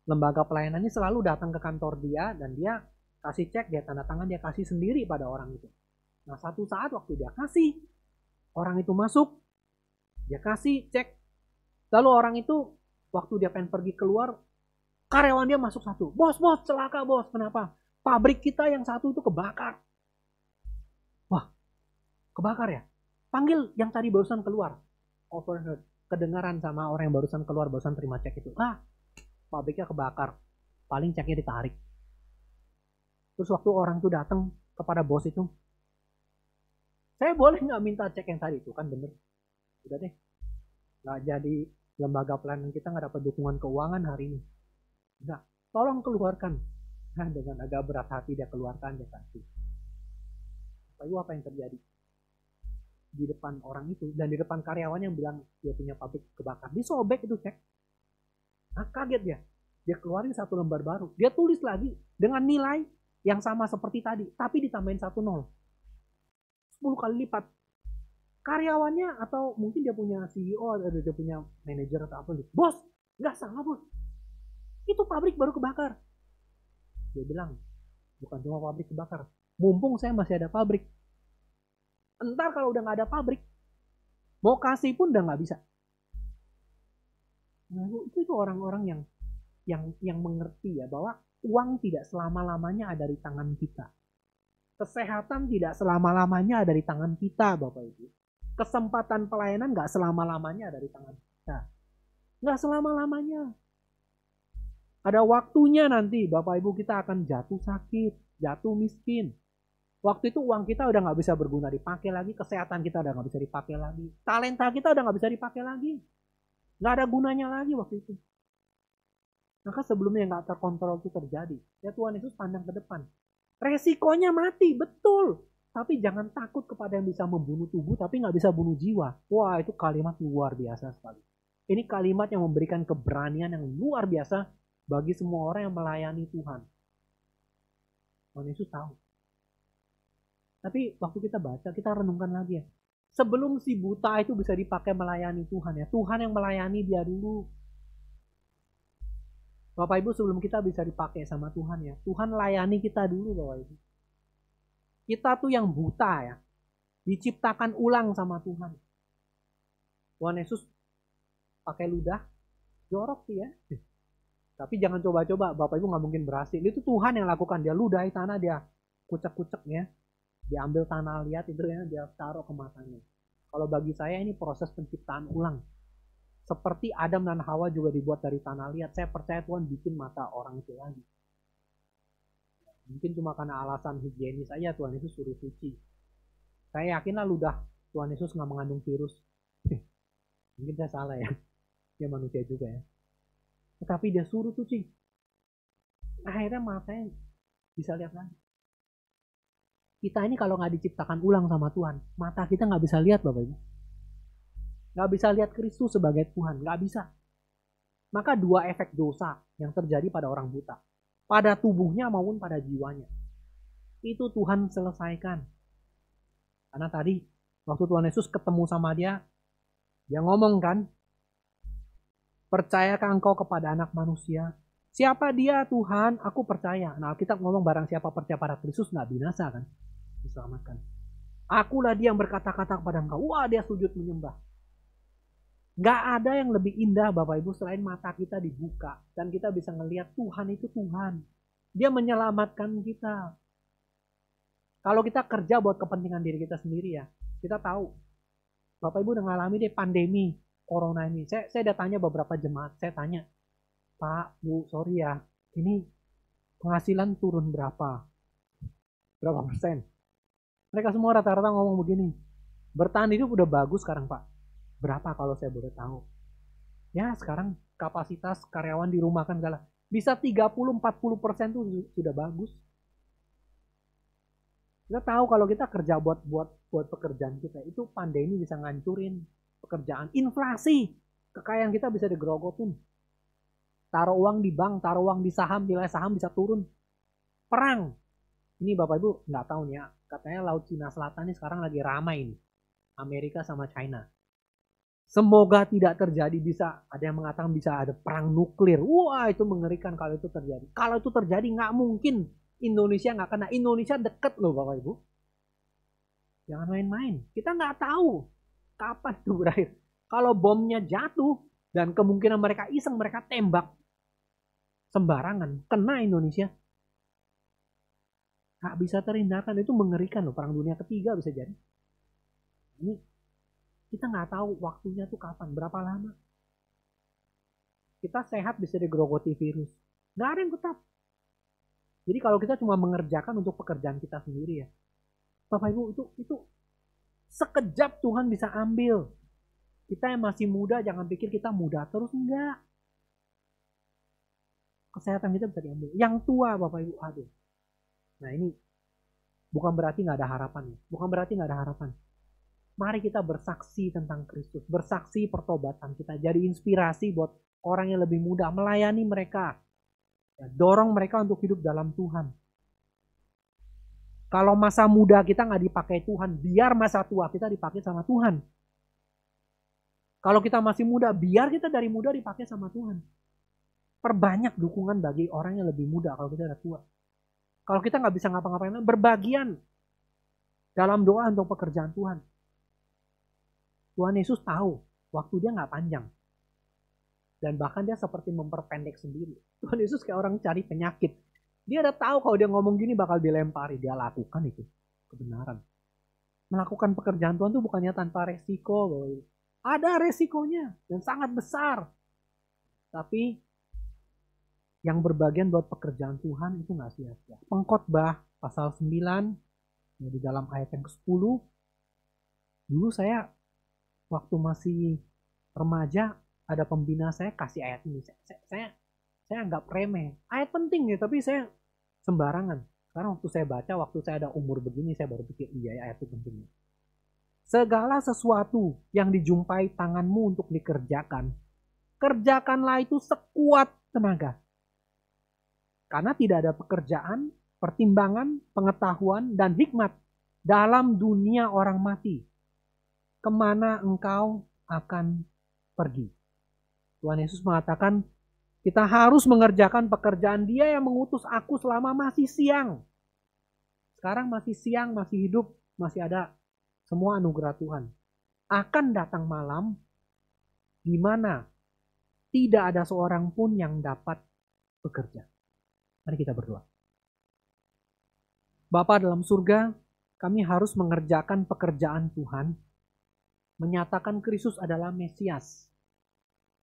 lembaga pelayanan ini selalu datang ke kantor dia dan dia kasih cek, dia tanda tangan, dia kasih sendiri pada orang itu. Nah satu saat waktu dia kasih, orang itu masuk, dia kasih cek. Lalu orang itu waktu dia pengen pergi keluar, karyawan dia masuk satu. Bos, celaka bos. Kenapa? Pabrik kita yang satu itu kebakar. Wah, kebakar ya? Panggil yang tadi barusan keluar. Overheard. Kedengaran sama orang yang barusan keluar, barusan terima cek itu. Pabriknya kebakar. Paling ceknya ditarik. Terus waktu orang itu datang kepada bos itu, saya boleh nggak minta cek yang tadi itu? Kan bener. Udah deh. Nggak jadi lembaga pelayanan kita nggak dapat dukungan keuangan hari ini. Enggak. Tolong keluarkan. Nah, dengan agak berat hati dia keluarkan, dia kasih. Lalu apa yang terjadi? Di depan orang itu, dan di depan karyawan yang bilang dia punya pabrik kebakar. Disobek itu cek. Nah, kaget dia. Dia keluarin satu lembar baru. Dia tulis lagi dengan nilai yang sama seperti tadi, tapi ditambahin 1 0. 10 kali lipat. Karyawannya atau mungkin dia punya CEO atau dia punya manajer atau apa gitu. Bos, nggak salah bos. Itu pabrik baru kebakar. Dia bilang, bukan cuma pabrik kebakar. Mumpung saya masih ada pabrik. Entar kalau udah nggak ada pabrik, mau kasih pun udah nggak bisa. Nah, itu orang-orang yang mengerti ya bahwa uang tidak selama-lamanya ada di tangan kita. Kesehatan tidak selama-lamanya ada di tangan kita, Bapak Ibu. Kesempatan pelayanan nggak selama-lamanya ada di tangan kita. Nggak selama-lamanya. Ada waktunya nanti Bapak Ibu kita akan jatuh sakit, jatuh miskin. Waktu itu uang kita udah nggak bisa berguna dipakai lagi, kesehatan kita udah nggak bisa dipakai lagi, talenta kita udah nggak bisa dipakai lagi, nggak ada gunanya lagi waktu itu. Maka sebelumnya nggak terkontrol itu terjadi, ya Tuhan Yesus pandang ke depan. Resikonya mati, betul. Tapi jangan takut kepada yang bisa membunuh tubuh tapi nggak bisa bunuh jiwa. Wah, itu kalimat luar biasa sekali. Ini kalimat yang memberikan keberanian yang luar biasa bagi semua orang yang melayani Tuhan. Tuhan Yesus tahu. Tapi waktu kita baca, kita renungkan lagi ya. Sebelum si buta itu bisa dipakai melayani Tuhan ya, Tuhan yang melayani dia dulu. Bapak Ibu, sebelum kita bisa dipakai sama Tuhan ya, Tuhan layani kita dulu Bapak Ibu. Kita tuh yang buta ya, diciptakan ulang sama Tuhan. Tuhan Yesus pakai ludah, jorok sih ya. Tapi jangan coba-coba, Bapak Ibu nggak mungkin berhasil. Itu Tuhan yang lakukan, dia ludahi tanah, dia kucek-kucek ya. Diambil tanah liat itu ya, dia taruh ke matanya. Kalau bagi saya ini proses penciptaan ulang. Seperti Adam dan Hawa juga dibuat dari tanah liat. Saya percaya Tuhan bikin mata orang itu lagi. Mungkin cuma karena alasan higienis aja Tuhan Yesus suruh suci. Saya yakinlah ludah Tuhan Yesus nggak mengandung virus. Mungkin saya salah ya. Dia manusia juga ya. Tetapi dia suruh suci. Akhirnya matanya bisa lihat lagi. Kita ini kalau nggak diciptakan ulang sama Tuhan, mata kita nggak bisa lihat Bapak Ibu. Nggak bisa lihat Kristus sebagai Tuhan, nggak bisa. Maka dua efek dosa yang terjadi pada orang buta, pada tubuhnya maupun pada jiwanya, itu Tuhan selesaikan. Karena tadi waktu Tuhan Yesus ketemu sama dia ngomong kan, percayakah engkau kepada anak manusia? Siapa dia Tuhan? Aku percaya. Nah kita ngomong barang siapa percaya pada Kristus nggak binasa kan, diselamatkan. Akulah dia yang berkata-kata kepada engkau. Wah, dia sujud menyembah. Gak ada yang lebih indah Bapak Ibu selain mata kita dibuka dan kita bisa ngelihat Tuhan itu Tuhan. Dia menyelamatkan kita. Kalau kita kerja buat kepentingan diri kita sendiri ya, kita tahu. Bapak Ibu udah ngalami deh pandemi corona ini. Saya udah tanya beberapa jemaat, saya tanya, Pak, Bu, sorry ya, ini penghasilan turun berapa? Berapa persen? Mereka semua rata-rata ngomong begini, bertahan hidup udah bagus sekarang Pak. Berapa kalau saya boleh tahu? Ya sekarang kapasitas karyawan di rumah kan segala. Bisa 30-40% tuh sudah bagus. Kita tahu kalau kita kerja buat pekerjaan kita, itu pandemi bisa ngancurin pekerjaan. Inflasi, kekayaan kita bisa digerogotin. Taruh uang di bank, taruh uang di saham, nilai saham bisa turun. Perang. Ini Bapak Ibu nggak tahu nih ya, katanya Laut Cina Selatan ini sekarang lagi ramai nih. Amerika sama China. Semoga tidak terjadi, bisa ada yang mengatakan bisa ada perang nuklir. Wah itu mengerikan kalau itu terjadi. Kalau itu terjadi nggak mungkin Indonesia nggak kena. Indonesia deket loh Bapak Ibu. Jangan main-main. Kita nggak tahu kapan itu berakhir. Kalau bomnya jatuh dan kemungkinan mereka iseng, mereka tembak sembarangan, kena Indonesia. Nggak bisa terhindarkan. Itu mengerikan loh. Perang dunia ketiga bisa jadi. Ini kita nggak tahu waktunya tuh kapan, berapa lama. Kita sehat bisa digerogoti virus. Nggak ada yang tetap. Jadi kalau kita cuma mengerjakan untuk pekerjaan kita sendiri ya, Bapak Ibu itu sekejap Tuhan bisa ambil. Kita yang masih muda jangan pikir kita muda terus, enggak. Kesehatan kita bisa diambil. Yang tua Bapak Ibu, aduh. Nah ini bukan berarti nggak ada harapan ya. Bukan berarti nggak ada harapan. Mari kita bersaksi tentang Kristus, bersaksi pertobatan kita, jadi inspirasi buat orang yang lebih muda, melayani mereka, ya, dorong mereka untuk hidup dalam Tuhan. Kalau masa muda kita nggak dipakai Tuhan, biar masa tua kita dipakai sama Tuhan. Kalau kita masih muda, biar kita dari muda dipakai sama Tuhan. Perbanyak dukungan bagi orang yang lebih muda kalau kita udah tua. Kalau kita nggak bisa ngapa-ngapain, berbagian dalam doa untuk pekerjaan Tuhan. Tuhan Yesus tahu waktu dia nggak panjang. Dan bahkan dia seperti memperpendek sendiri. Tuhan Yesus kayak orang cari penyakit. Dia udah tahu kalau dia ngomong gini bakal dilempari. Dia lakukan itu. Kebenaran. Melakukan pekerjaan Tuhan itu bukannya tanpa resiko. Ada resikonya. Dan sangat besar. Tapi yang berbagian buat pekerjaan Tuhan itu nggak sia-sia. Pengkhotbah pasal 9 Ya, di dalam ayat yang ke-10, dulu saya waktu masih remaja, ada pembina saya kasih ayat ini. Saya anggap remeh. Ayat penting ya, tapi saya sembarangan. Sekarang waktu saya baca, waktu saya ada umur begini, saya baru pikir, iya ayat itu penting. Segala sesuatu yang dijumpai tanganmu untuk dikerjakan, kerjakanlah itu sekuat tenaga. Karena tidak ada pekerjaan, pertimbangan, pengetahuan, dan hikmat dalam dunia orang mati. Kemana engkau akan pergi? Tuhan Yesus mengatakan, kita harus mengerjakan pekerjaan Dia yang mengutus aku selama masih siang. Sekarang masih siang, masih hidup, masih ada semua anugerah Tuhan. Akan datang malam di mana tidak ada seorang pun yang dapat bekerja. Mari kita berdoa. Bapa dalam surga, kami harus mengerjakan pekerjaan Tuhan, menyatakan Kristus adalah Mesias.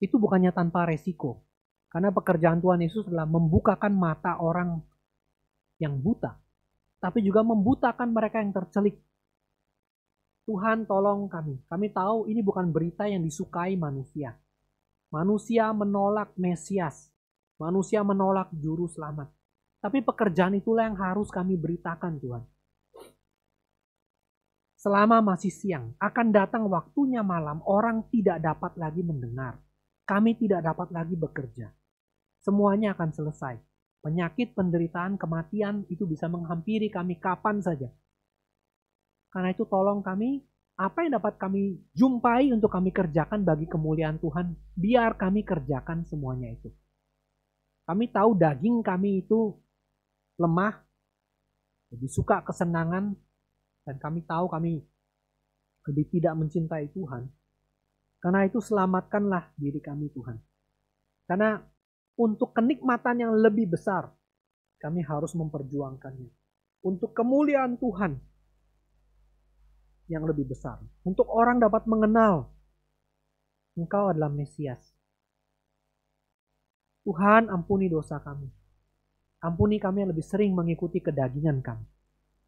Itu bukannya tanpa resiko. Karena pekerjaan Tuhan Yesus adalah membukakan mata orang yang buta, tapi juga membutakan mereka yang tercelik. Tuhan tolong kami. Kami tahu ini bukan berita yang disukai manusia. Manusia menolak Mesias. Manusia menolak Juru Selamat. Tapi pekerjaan itulah yang harus kami beritakan Tuhan. Selama masih siang, akan datang waktunya malam, orang tidak dapat lagi mendengar. Kami tidak dapat lagi bekerja. Semuanya akan selesai. Penyakit, penderitaan, kematian itu bisa menghampiri kami kapan saja. Karena itu tolong kami, apa yang dapat kami jumpai untuk kami kerjakan bagi kemuliaan Tuhan, biar kami kerjakan semuanya itu. Kami tahu daging kami itu lemah, lebih suka kesenangan, dan kami tahu kami lebih tidak mencintai Tuhan. Karena itu selamatkanlah diri kami Tuhan. Karena untuk kenikmatan yang lebih besar, kami harus memperjuangkannya. Untuk kemuliaan Tuhan yang lebih besar. Untuk orang dapat mengenal Engkau adalah Mesias. Tuhan, ampuni dosa kami. Ampuni kami yang lebih sering mengikuti kedagingan kami.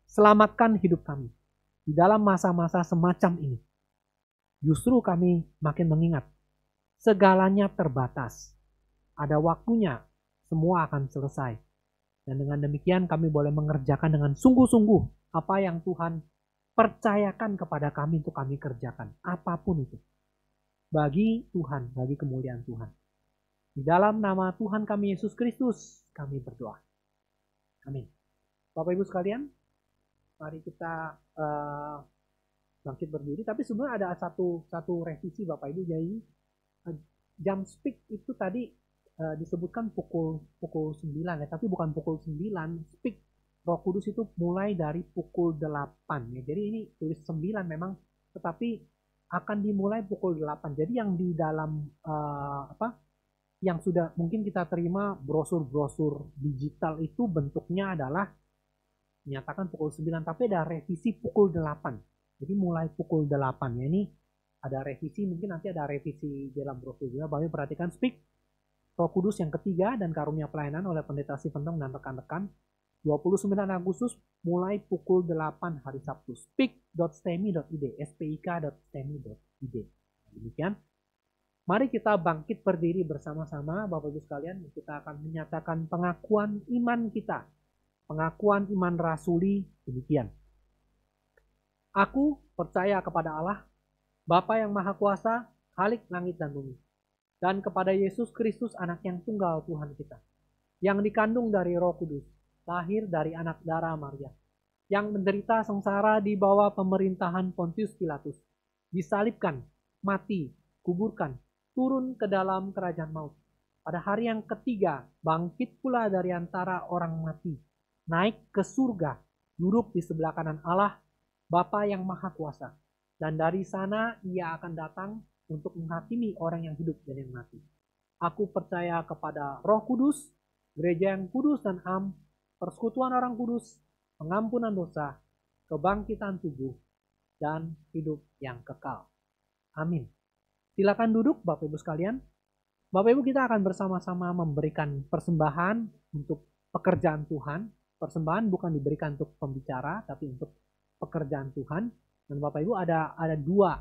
Selamatkan hidup kami. Di dalam masa-masa semacam ini, justru kami makin mengingat, segalanya terbatas. Ada waktunya, semua akan selesai. Dan dengan demikian kami boleh mengerjakan dengan sungguh-sungguh apa yang Tuhan percayakan kepada kami untuk kami kerjakan. Apapun itu. Bagi Tuhan, bagi kemuliaan Tuhan. Di dalam nama Tuhan kami Yesus Kristus, kami berdoa. Amin. Bapak Ibu sekalian, mari kita bangkit berdiri. Tapi sebenarnya ada satu revisi Bapak Ibu. Jadi jam speak itu tadi disebutkan pukul 9 ya, tapi bukan pukul 9. Speak Roh Kudus itu mulai dari pukul 8 ya. Jadi ini tulis 9 memang, tetapi akan dimulai pukul 8. Jadi yang di dalam yang sudah mungkin kita terima brosur-brosur digital itu bentuknya adalah menyatakan pukul 9, tapi ada revisi pukul 8. Jadi mulai pukul 8 ya. Ini ada revisi, mungkin nanti ada revisi dalam brosur juga. Bapak perhatikan speak Roh Kudus yang ketiga dan karunia pelayanan oleh Pendeta Siventong dan rekan-rekan 29 Agustus mulai pukul 8 hari Sabtu. speak.stemi.id spik.stemi.id. Demikian. Mari kita bangkit berdiri bersama-sama Bapak Ibu sekalian. Kita akan menyatakan pengakuan iman kita. Pengakuan iman rasuli demikian. Aku percaya kepada Allah, Bapa yang Maha Kuasa, Khalik langit dan bumi. Dan kepada Yesus Kristus anak yang tunggal Tuhan kita. Yang dikandung dari Roh Kudus. Lahir dari anak darah Maria. Yang menderita sengsara di bawah pemerintahan Pontius Pilatus. Disalibkan, mati, kuburkan, turun ke dalam kerajaan maut. Pada hari yang ketiga, bangkit pula dari antara orang mati. Naik ke surga, duduk di sebelah kanan Allah, Bapa yang Maha Kuasa. Dan dari sana ia akan datang untuk menghakimi orang yang hidup dan yang mati. Aku percaya kepada Roh Kudus, gereja yang kudus dan am, persekutuan orang kudus, pengampunan dosa, kebangkitan tubuh, dan hidup yang kekal. Amin. Silakan duduk Bapak Ibu sekalian. Bapak Ibu kita akan bersama-sama memberikan persembahan untuk pekerjaan Tuhan. Persembahan bukan diberikan untuk pembicara, tapi untuk pekerjaan Tuhan. Dan Bapak Ibu ada dua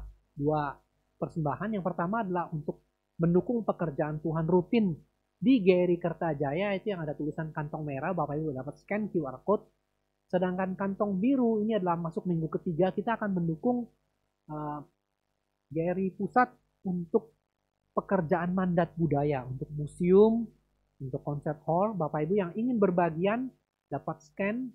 persembahan. Yang pertama adalah untuk mendukung pekerjaan Tuhan rutin di GRI Kertajaya, itu yang ada tulisan kantong merah. Bapak Ibu dapat scan QR code. Sedangkan kantong biru ini adalah masuk minggu ketiga, kita akan mendukung GRI Pusat untuk pekerjaan mandat budaya, untuk museum, untuk concert hall. Bapak Ibu yang ingin berbagian dapat scan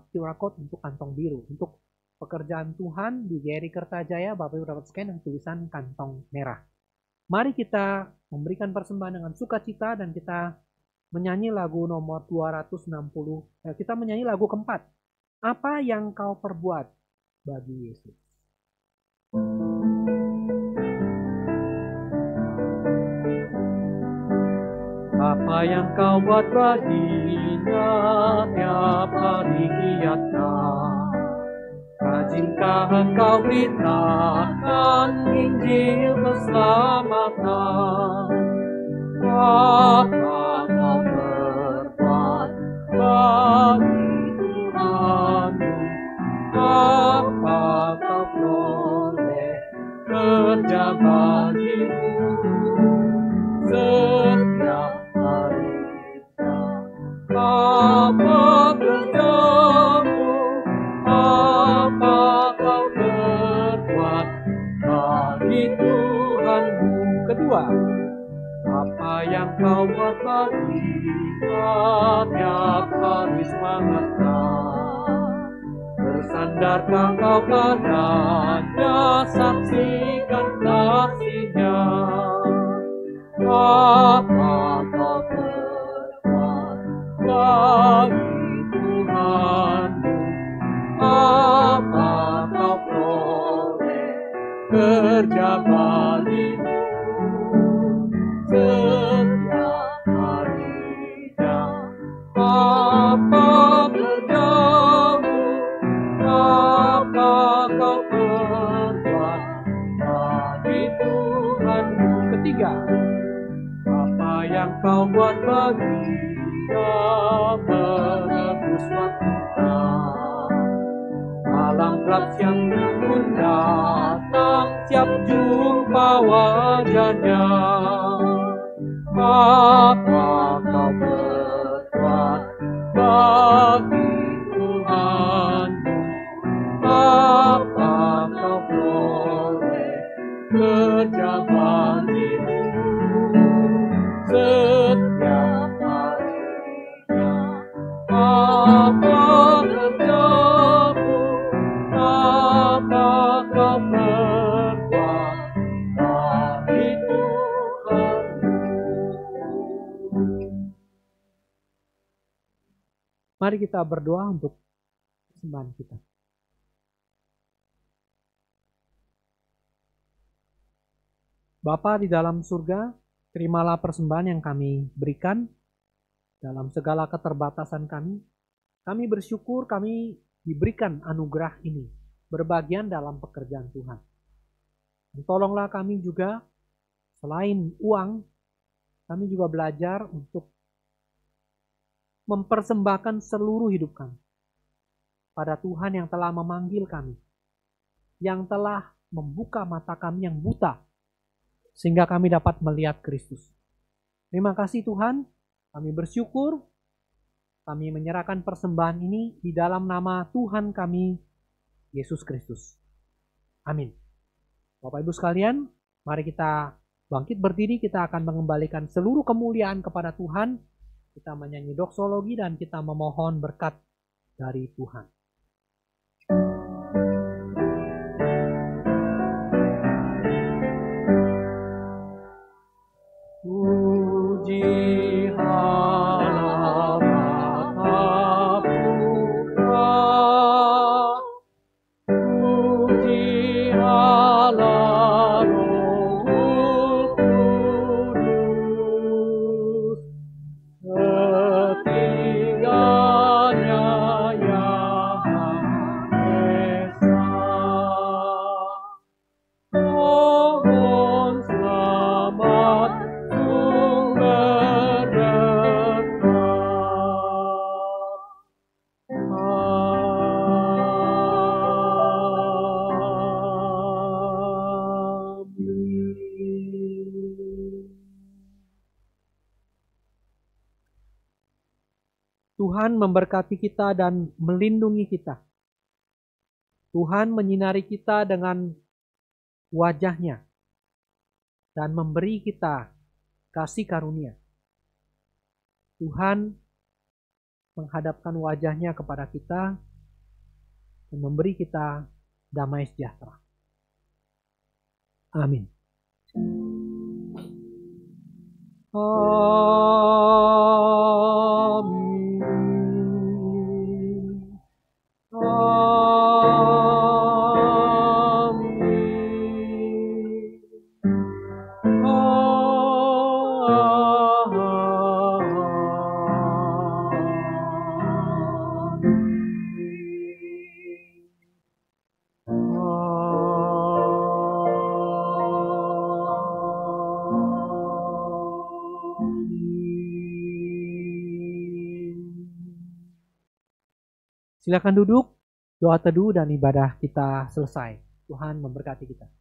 QR code untuk kantong biru. Untuk pekerjaan Tuhan di GRI Kertajaya, Bapak Ibu dapat scan yang tulisan kantong merah. Mari kita memberikan persembahan dengan sukacita dan kita menyanyi lagu nomor 260. Kita menyanyi lagu keempat. Apa yang kau perbuat bagi Yesus. Apa yang kau buat baginya tiap hari giatkan. Rajinkah engkau beritakan Injil keselamatan? Apa kau berbuat bagi Tuhanmu? Apa kau boleh kerja bagimu? Setiap harinya apa kerjamu? Apa kau berbuat bagi Tuhanmu? Kedua, apa yang kau buat bagi tiap hari semangatnya? Bersandarkah kau padanya, saksikan kasihnya? Apa kau berbuat bagi Tuhanmu? Apa kau boleh kerja bagimu? Setiap harinya apa kerjamu? Apa kau perbuat bagi Tuhanmu? Ketiga, apa yang kau buat bagi dia menebus waktunya? Malam gelap siang pun datang, siap jumpa wajahnya. Apa kau berbuat bagi Tuhanmu? Apa kau boleh kerja bagimu? Setiap harinya apa kerjamu? Apa kau perbuat bagi Tuhanmu? Mari kita berdoa untuk persembahan kita. Bapa di dalam surga, terimalah persembahan yang kami berikan dalam segala keterbatasan kami. Kami bersyukur kami diberikan anugerah ini, berbagian dalam pekerjaan Tuhan. Dan tolonglah kami juga, selain uang, kami juga belajar untuk mempersembahkan seluruh hidup kami pada Tuhan yang telah memanggil kami, yang telah membuka mata kami yang buta, sehingga kami dapat melihat Kristus. Terima kasih Tuhan, kami bersyukur, kami menyerahkan persembahan ini di dalam nama Tuhan kami, Yesus Kristus. Amin. Bapak Ibu sekalian, mari kita bangkit berdiri, kita akan mengembalikan seluruh kemuliaan kepada Tuhan. Kita menyanyi doksologi dan kita memohon berkat dari Tuhan. Puji Allah Bapa Putra, puji Allah Roh Kudus, ketiganya yang Tuhan memberkati kita dan melindungi kita. Tuhan menyinari kita dengan wajah-Nya dan memberi kita kasih karunia. Tuhan menghadapkan wajah-Nya kepada kita dan memberi kita damai sejahtera. Amin. Amin. Silakan duduk, doa teduh dan ibadah kita selesai. Tuhan memberkati kita.